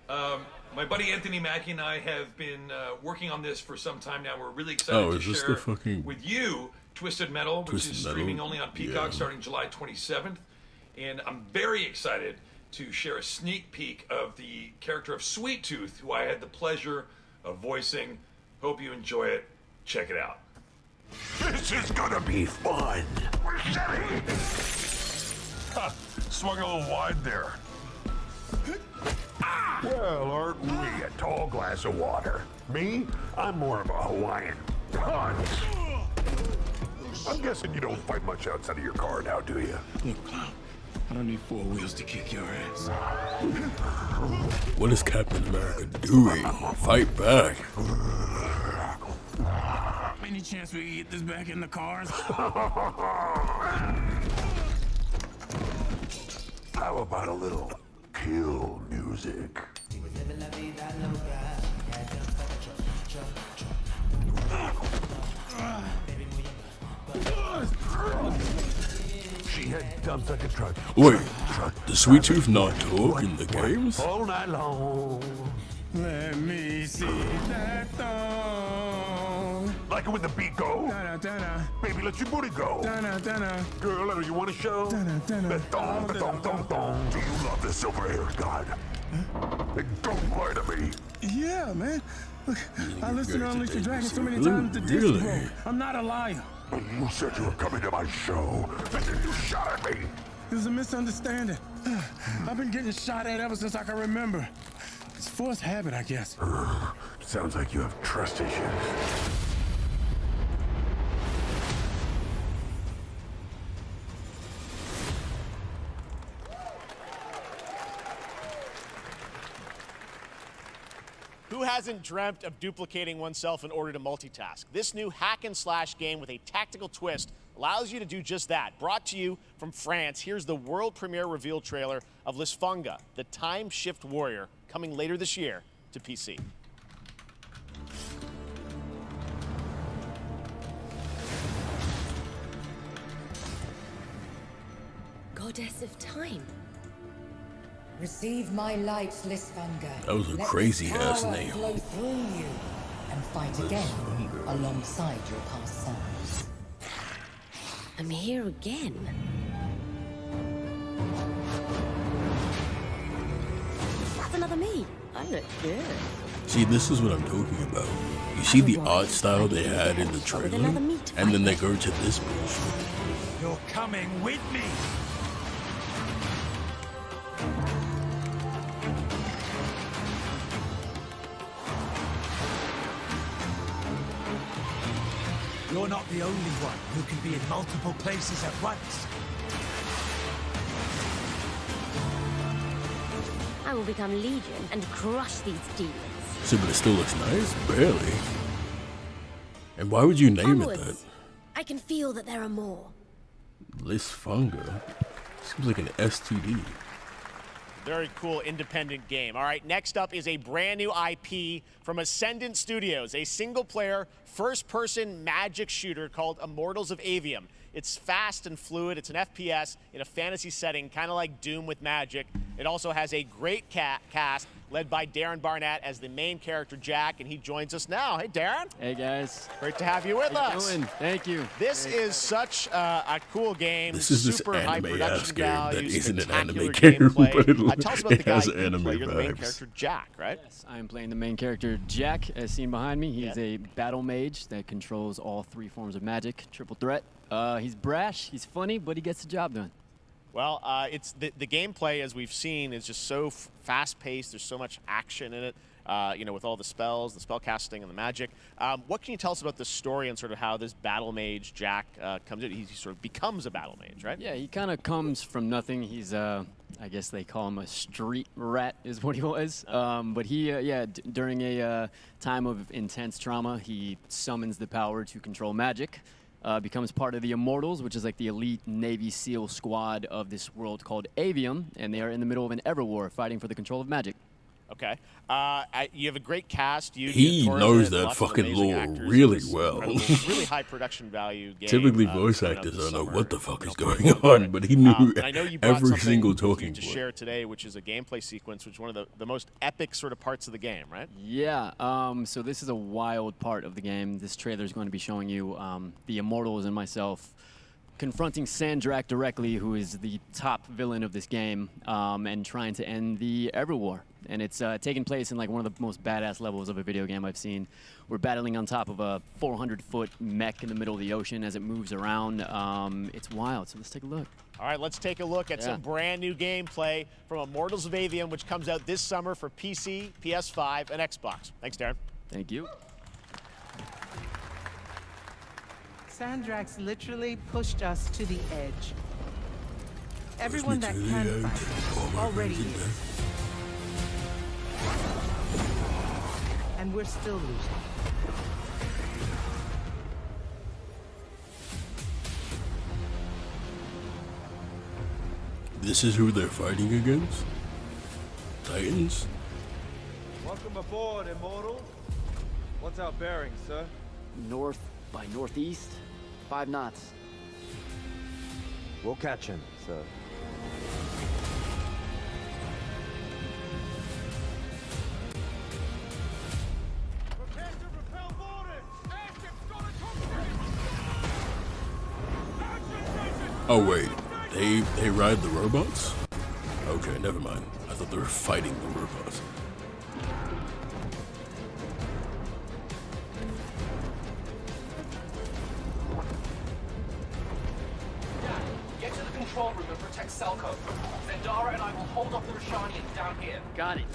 My buddy Anthony Mackie and I have been working on this for some time now. We're really excited Oh, to is this share the fucking with you Twisted Metal, which Twisted is Metal? streaming only on Peacock Yeah. starting July 27th. And I'm very excited to share a sneak peek of the character of Sweet Tooth, who I had the pleasure of voicing. Hope you enjoy it. Check it out. This is gonna be fun. Swung a little wide there. Well, aren't we a tall glass of water? Me? I'm more of a Hawaiian punch. I'm guessing you don't fight much outside of your car now, do you? Look, Clown, I don't need four wheels to kick your ass. What is Captain America doing? Fight back. Any chance we can get this back in the cars? How about a little kill music? She had dumps like a truck. Wait, does Sweet Tooth not talk in the games? All night long. Let me see that thong. Like it when the beat go? Baby, let your booty go. Girl, you want to show? The thong, the thong, thong, thong. Do you love the silver-haired god? Then don't lie to me. Yeah, man. Look, I listened to Unleash the Dragon so many Really? times the disc Really? broke. I'm not a liar. You said you were coming to my show, and then you shot at me. It was a misunderstanding. I've been getting shot at ever since I can remember. It's forced habit, I guess. Sounds like you have trust issues. Who hasn't dreamt of duplicating oneself in order to multitask? This new hack and slash game with a tactical twist allows you to do just that. Brought to you from France, here's the world premiere reveal trailer of Lisfunga, the time shift warrior, coming later this year to PC. goddess of time. Receive my light, Lisvanger. That was a Let crazy this ass power name. flow through you and fight again alongside your past selves. I'm here again. That's another me. I look good. See, this is what I'm talking about. You see the art style they had in the trailer, and then they go to this bullshit. You're coming with me. You're not the only one who can be in multiple places at once. I will become Legion and crush these demons. See, but it still looks nice? Barely. And why would you name it that? Onwards. I can feel that there are more. Lisvanger? Seems like an STD. Very cool independent game. All right, next up is a brand new IP from Ascendant Studios, a single-player, first-person magic shooter called Immortals of Avium. It's fast and fluid. It's an FPS in a fantasy setting, kind of like Doom with magic. It also has a great cast led by Darren Barnett as the main character, Jack, and he joins us now. Hey, Darren. Hey, guys. Great to have you with How you us. doing? Thank you. This is such a cool game. This is this super high anime-ass production game that value, isn't an spectacular anime game, gameplay. but Tell us about the it guy has you anime play. You're the main vibes. character, Jack, right? Yes, I am playing the main character, Jack, as seen behind me. He's a battle mage that controls all 3 forms of magic, triple threat. He's brash, he's funny, but he gets the job done. Well, it's the gameplay, as we've seen, is just so fast-paced. There's so much action in it, you know, with all the spells, the spell casting, and the magic. What can you tell us about the story and sort of how this battle mage, Jack, comes in? He sort of becomes a battle mage, right? Yeah, he kind of comes from nothing. He's, I guess they call him a street rat is what he was. But he, during a time of intense trauma, he summons the power to control magic. Becomes part of the Immortals, which is like the elite Navy SEAL squad of this world called Avium, and they are in the middle of an Everwar fighting for the control of magic. Okay. You have a great cast. He knows that fucking lore really well. Really high production value game. Typically, voice actors don't know what the fuck is going on, but he knew And I know you brought every something single to talking point. share today, which is a gameplay sequence, which is one of the most epic sort of parts of the game, right? Yeah, so this is a wild part of the game. This trailer is going to be showing you the Immortals and myself confronting Sandrak directly, who is the top villain of this game, and trying to end the Everwar. And it's taking place in like one of the most badass levels of a video game I've seen. We're battling on top of a 400-foot mech in the middle of the ocean as it moves around. It's wild, so let's take a look. All right, let's take a look at some brand new gameplay from Immortals of Avium, which comes out this summer for PC, PS5, and Xbox. Thanks, Darren. Thank you. Sandrax literally pushed us to the edge. Everyone that can fight already is. And we're still losing. This is who they're fighting against? Titans? Welcome aboard, Immortal. What's our bearing, sir? North by northeast, 5 knots. We'll catch him, sir. Oh wait, they ride the robots? Okay, never mind. I thought they were fighting the robots. Get to the control room and protect Selco. Zendara and I will hold off the Rashanians down here. Got it.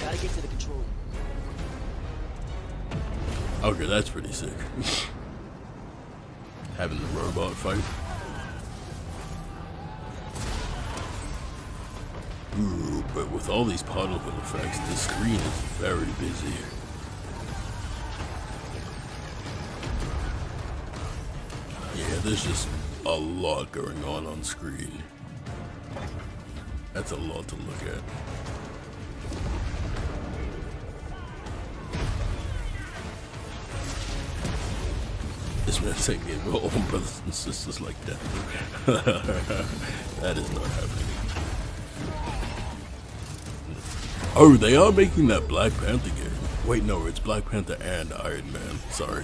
Gotta get to the control room. Okay, that's pretty sick. Having the robot fight. Ooh, but with all these particle effects, the screen is very busy. Yeah, there's just a lot going on screen. That's a lot to look at. This man's saying we're all brothers and sisters like that. That is not happening. Oh, they are making that Black Panther game. Wait, no, it's Black Panther and Iron Man. Sorry.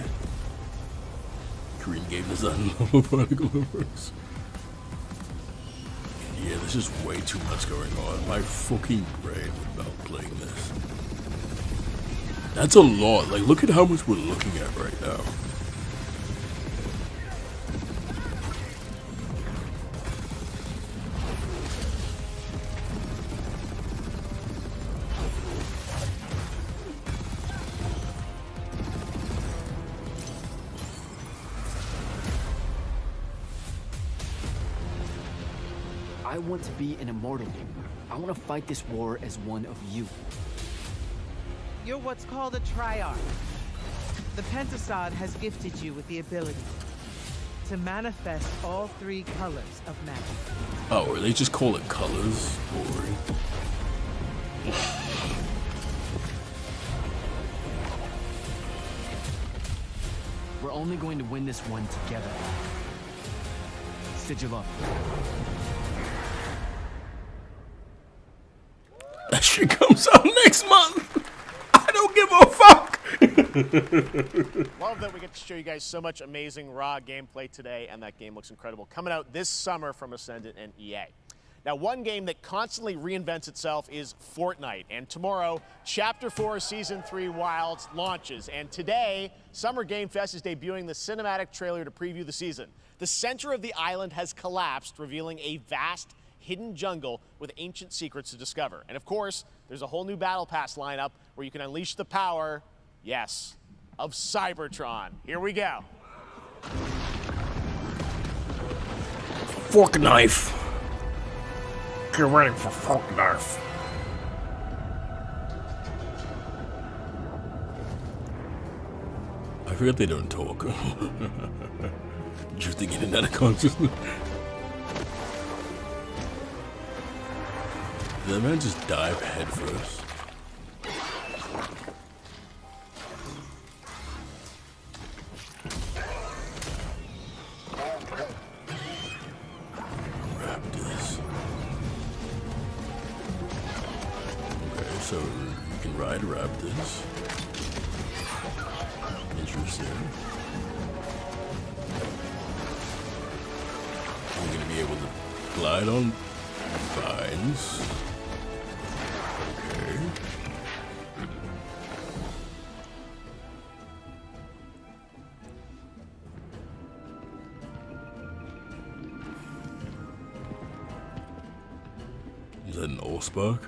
Korean game design level particle universe. Yeah, there's just way too much going on. My fucking brain would melt playing this. That's a lot. Like, look at how much we're looking at right now. I want to be an immortal. I want to fight this war as one of you. You're what's called a triarch. The Pentasod has gifted you with the ability to manifest all 3 colors of magic. Oh, or they just call it colors? Boring. We're only going to win this one together. Sigil up. That shit comes out next month. I don't give a fuck. Love that we get to show you guys so much amazing raw gameplay today, and that game looks incredible. Coming out this summer from Ascendant and EA. Now, one game that constantly reinvents itself is Fortnite, and tomorrow, Chapter 4 Season 3 Wilds launches, and today, Summer Game Fest is debuting the cinematic trailer to preview the season. The center of the island has collapsed, revealing a vast hidden jungle with ancient secrets to discover. And of course, there's a whole new Battle Pass lineup where you can unleash the power, yes, of Cybertron. Here we go. Fork knife. Get ready for fork knife. I forget they don't talk. Drifting in and out of consciousness. Did that man just dive headfirst? Raptors. Okay, so you can ride raptors. Interesting. You're gonna be able to glide on vines. Okay. Is that an Allspark?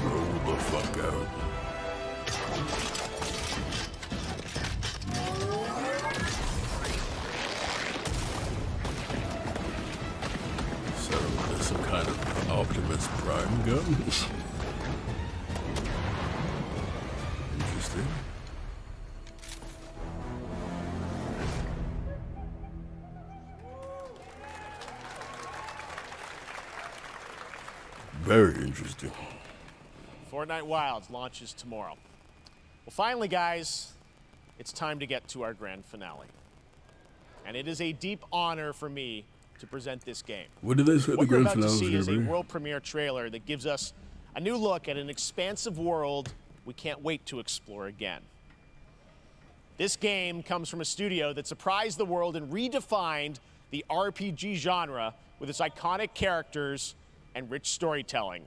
Roll the fuck out. So there's some kind of Optimus Prime gun. Interesting. Very interesting. Fortnite Wilds launches tomorrow. Well, finally, guys, it's time to get to our grand finale. And it is a deep honor for me to present this game. What did they say the grand finale was What going you're about to see to is be? a world premiere trailer that gives us a new look at an expansive world we can't wait to explore again. This game comes from a studio that surprised the world and redefined the RPG genre with its iconic characters and rich storytelling.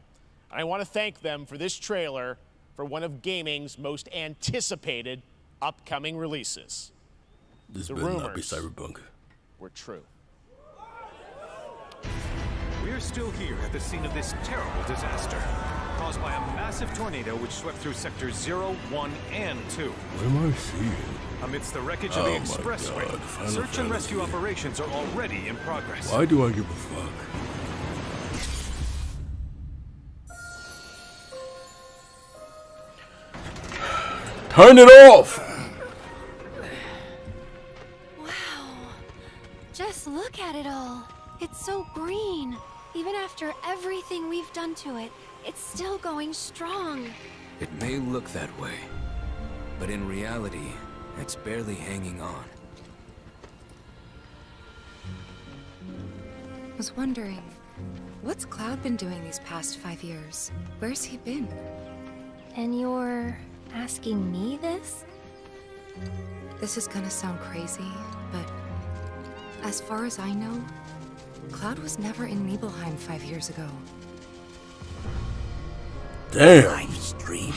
And I want to thank them for this trailer for one of gaming's most anticipated upcoming releases. This The better not be rumors Cyberpunk. were true. We're still here at the scene of this terrible disaster, caused by a massive tornado which swept through sectors 0, 1, and 2. What am I seeing? Amidst the wreckage of the expressway, search and rescue operations are already in progress. Why do I give a fuck? Turn it off! Just look at it all. It's so green. Even after everything we've done to it, it's still going strong. It may look that way, but in reality, it's barely hanging on. I was wondering, what's Cloud been doing these past 5 years? Where's he been? And you're asking me this? This is gonna sound crazy, but as far as I know, Cloud was never in Nibelheim 5 years ago. Damn. Life's dream.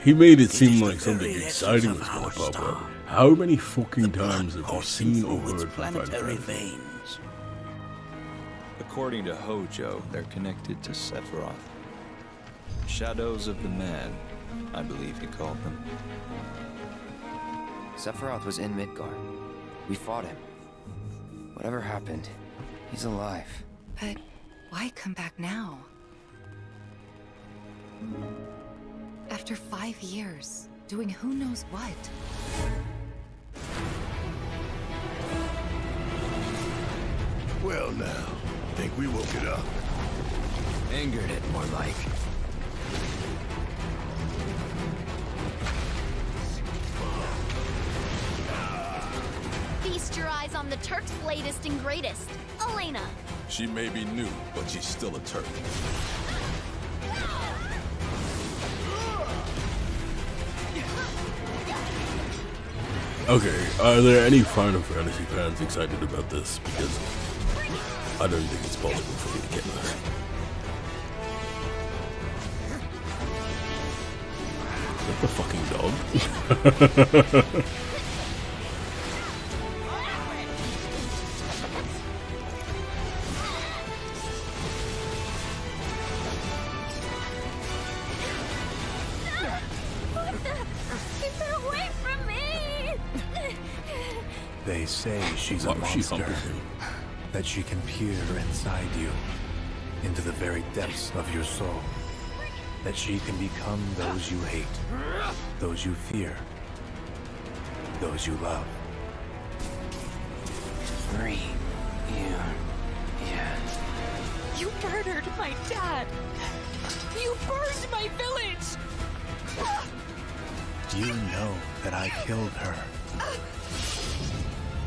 He made it seem like something exciting was gonna pop up. How many fucking times have you seen or heard from planetary veins? According to Hojo, they're connected to Sephiroth. Shadows of the Man, I believe he called them. Sephiroth was in Midgard. We fought him. Whatever happened, he's alive. But why come back now? After 5 years, doing who knows what? Well now, think we woke it up. Angered it, more like. Feast your eyes on the Turk's latest and greatest, Elena. She may be new, but she's still a Turk. Okay, are there any Final Fantasy fans excited about this? Because I don't think it's possible for me to get this. Is that the fucking dog? Keep her away from me! They say she's a monster. That she can peer inside you, into the very depths of your soul. That she can become those you hate, those you fear, those you love. Free you. Yeah. You murdered my dad! You burned my village! You know that I killed her.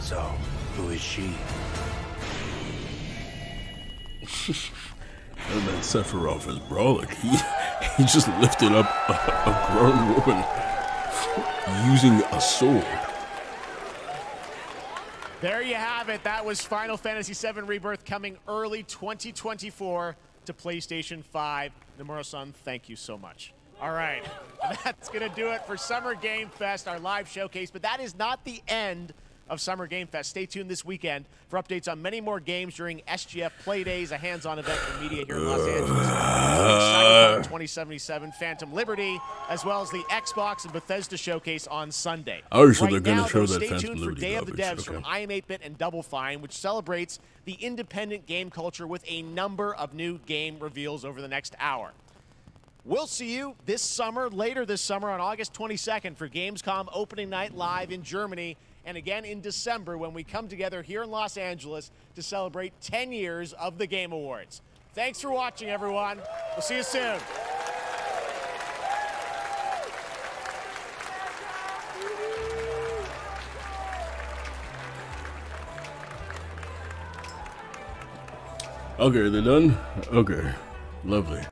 So, who is she? And then Sephiroth is brolic. He just lifted up a grown woman using a sword. There you have it. That was Final Fantasy VII Rebirth coming early 2024 to PlayStation 5. Nomura-san, thank you so much. All right, that's going to do it for Summer Game Fest, our live showcase. But that is not the end of Summer Game Fest. Stay tuned this weekend for updates on many more games during SGF Play Days, a hands-on event for media here in Los Angeles. Cyberpunk 2077, Phantom Liberty, as well as the Xbox and Bethesda showcase on Sunday. Oh, so right they're going now, to show though, that stay Phantom tuned for Liberty Day of the garbage. Devs from I Am 8-Bit and Double Fine, which celebrates the independent game culture with a number of new game reveals over the next hour. We'll see you this summer, later this summer on August 22nd for Gamescom opening night live in Germany, and again in December when we come together here in Los Angeles to celebrate 10 years of the Game Awards. Thanks for watching, everyone. We'll see you soon. Okay, they're done? Okay. Lovely.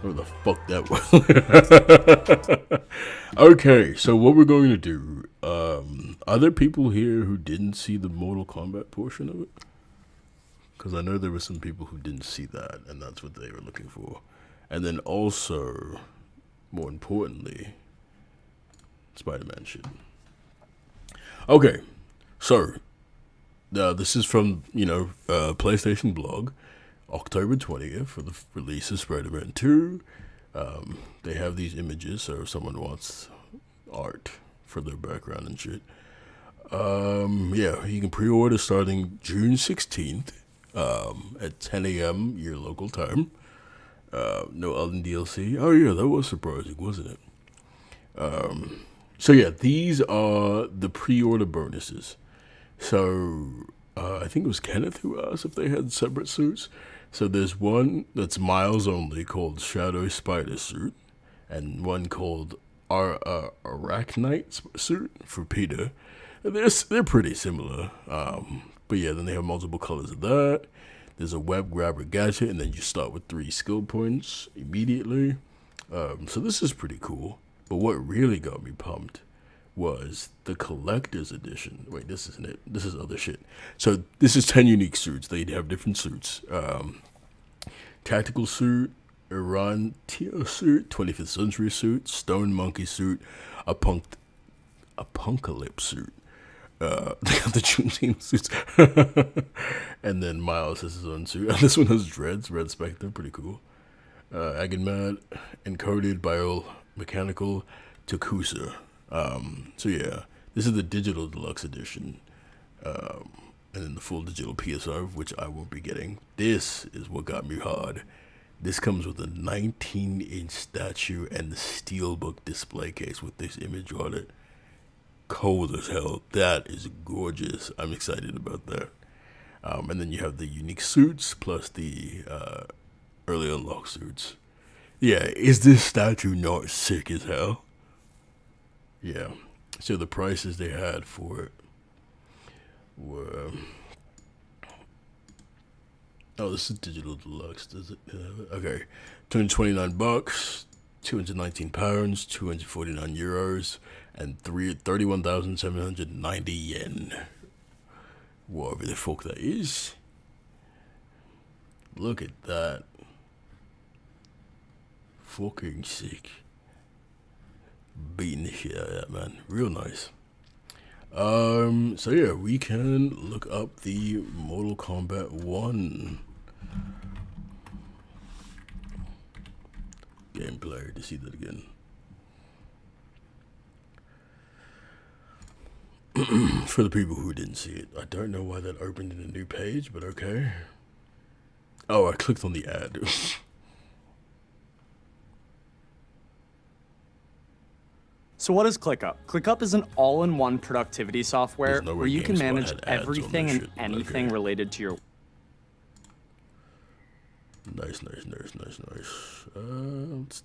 What the fuck that was. Okay, so what we're going to do, are there people here who didn't see the Mortal Kombat portion of it? Because I know there were some people who didn't see that, and that's what they were looking for. And then also, more importantly, Spider-Man shit. Okay, so, this is from, PlayStation blog. October 20th for the release of Spider-Man 2. They have these images, so if someone wants art for their background and shit. Yeah, you can pre-order starting June 16th at 10 a.m. your local time. No other DLC. Oh yeah, that was surprising, wasn't it? So yeah, these are the pre-order bonuses. So I think it was Kenneth who asked if they had separate suits. So there's one that's Miles only called Shadow Spider suit, and one called Arachnite suit for Peter. They're pretty similar. But yeah, then they have multiple colors of that. There's a web grabber gadget, and then you start with 3 skill points immediately. So this is pretty cool. But what really got me pumped was the collector's edition. Wait, this isn't it. This is other shit. So this is 10 unique suits. They have different suits. Tactical suit, Iran Tier suit, 25th century suit, Stone Monkey suit, Apocalypse suit. They got the Juneteenth suits. And then Miles has his own suit. This one has dreads, Red Spectre, pretty cool. Agenmad, encoded biomechanical Takusa. So yeah, this is the digital deluxe edition. And then the full digital PS5, which I won't be getting. This is what got me hard. This comes with a 19-inch statue and the steelbook display case with this image on it. Cold as hell. That is gorgeous. I'm excited about that. And then you have the unique suits plus the early unlock suits. Yeah, is this statue not sick as hell? Yeah. So the prices they had for it were... Oh, this is digital deluxe, does it? Okay. $229, 219 pounds, 249 euros, and 31,790 yen. Whatever the fuck that is. Look at that. Fucking sick. Beating the shit out of that, man. Real nice. So yeah, we can look up the Mortal Kombat 1 gameplay to see that again. For the people who didn't see it, I don't know why that opened in a new page, but okay. Oh, I clicked on the ad. So what is ClickUp? ClickUp is an all-in-one productivity software where you can manage everything and anything related to your... Nice. Let's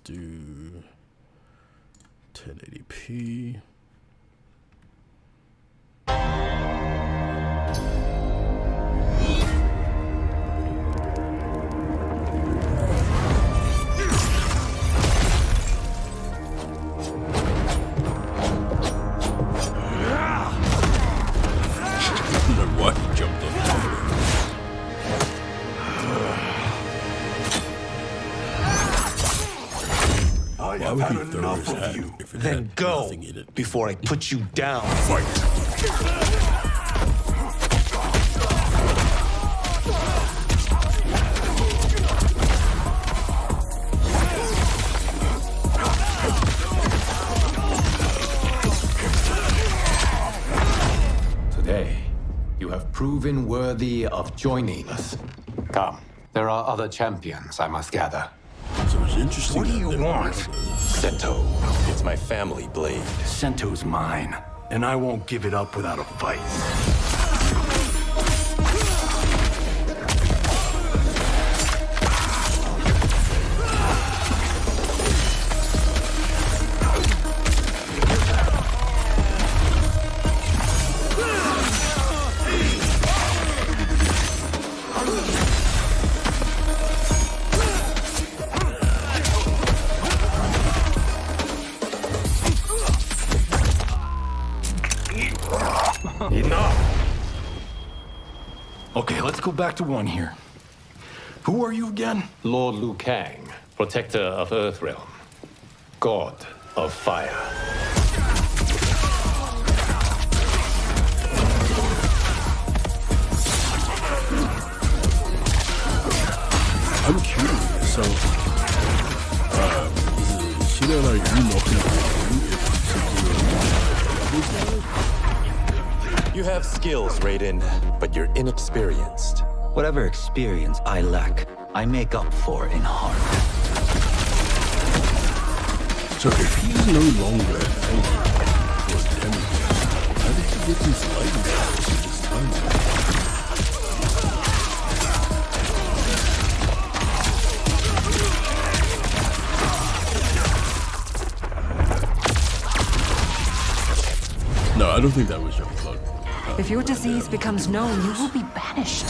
do 1080p. Why he jumped on I have had enough of you. Then go before I put you down. Fight. Today, you have proven worthy of joining us. Come, there are other champions I must gather. So it's interesting. What do you want? Sento. It's my family blade. Sento's mine, and I won't give it up without a fight. Enough! Okay, let's go back to one here. Who are you again? Lord Liu Kang, protector of Earthrealm, god of fire. I'm curious, so she don't like you knocking You have skills, Raiden, but you're inexperienced. Whatever experience I lack, I make up for in heart. So if he's no longer angry or damaged, how did he get these lightning powers in this time? I don't think that was Jean-Claude. If your disease becomes known, you will be banished.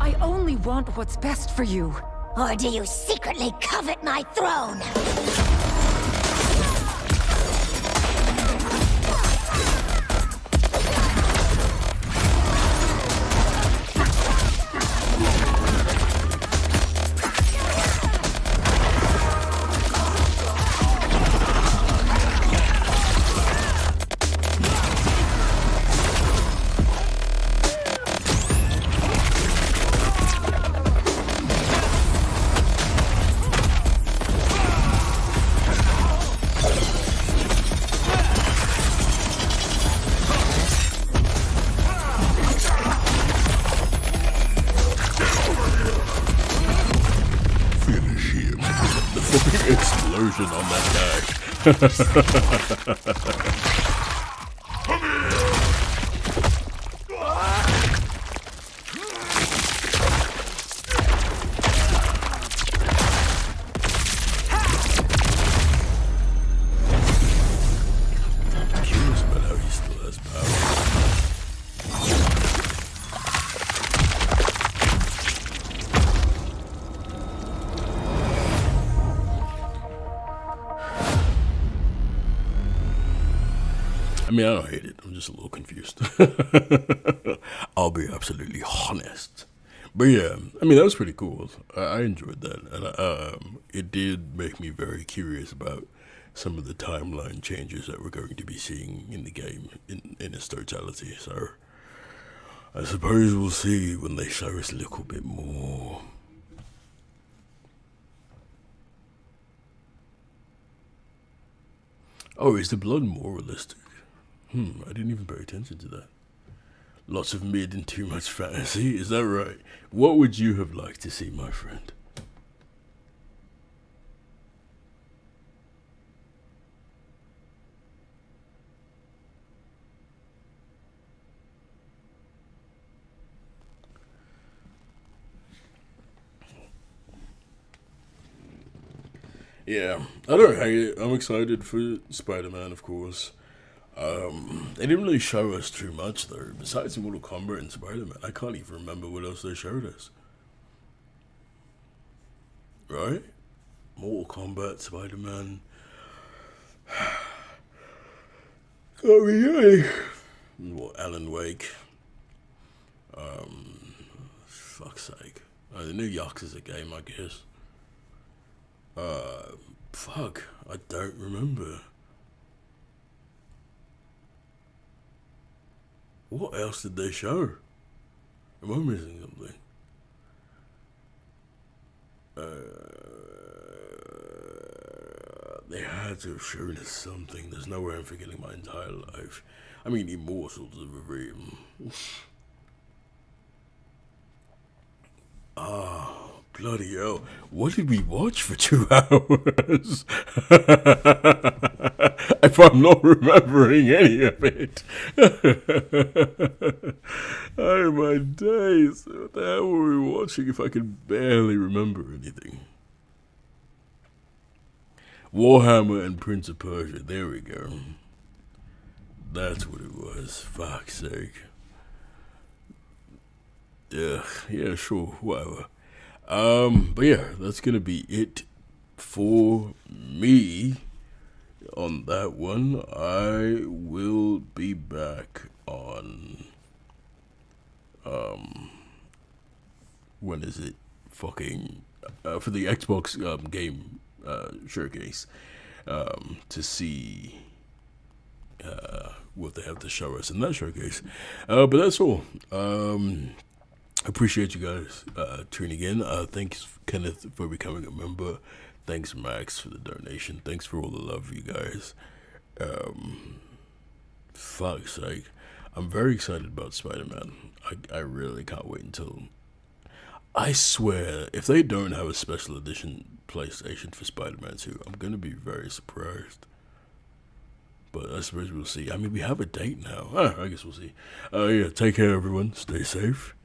I only want what's best for you. Or do you secretly covet my throne? Explosion on that guy. Curious about how he still has power. I mean, I don't hate it. I'm just a little confused. I'll be absolutely honest. But yeah, I mean, that was pretty cool. I enjoyed that. And it did make me very curious about some of the timeline changes that we're going to be seeing in the game in its totality. So I suppose we'll see when they show us a little bit more. Oh, is the blood more realistic? I didn't even pay attention to that. Lots of mid and too much fantasy, is that right? What would you have liked to see, my friend? Yeah, I don't hate it. I'm excited for Spider-Man, of course. They didn't really show us too much though. Besides Mortal Kombat and Spider-Man, I can't even remember what else they showed us. Right? Mortal Kombat, Spider-Man. Oh yeah. What, Alan Wake. Fuck's sake. The new Yakuza game, I guess. Fuck. I don't remember. What else did they show? Am I missing something? They had to have shown us something. There's no way I'm forgetting my entire life. I mean, Immortals of a Dream. Bloody hell. What did we watch for 2 hours? If I'm not remembering any of it. Oh my days. What the hell were we watching if I can barely remember anything? Warhammer and Prince of Persia. There we go. That's what it was. Fuck's sake. Yeah, sure, whatever. But yeah, that's gonna be it for me on that one. I will be back on, when is it? Fucking, for the Xbox, game, showcase, to see, what they have to show us in that showcase. But that's all. Appreciate you guys tuning in. Thanks, Kenneth, for becoming a member. Thanks, Max, for the donation. Thanks for all the love, you guys. Fuck's sake. I'm very excited about Spider-Man. I really can't wait until... I swear, if they don't have a special edition PlayStation for Spider-Man 2, I'm going to be very surprised. But I suppose we'll see. I mean, we have a date now. I guess we'll see. Yeah, take care, everyone. Stay safe.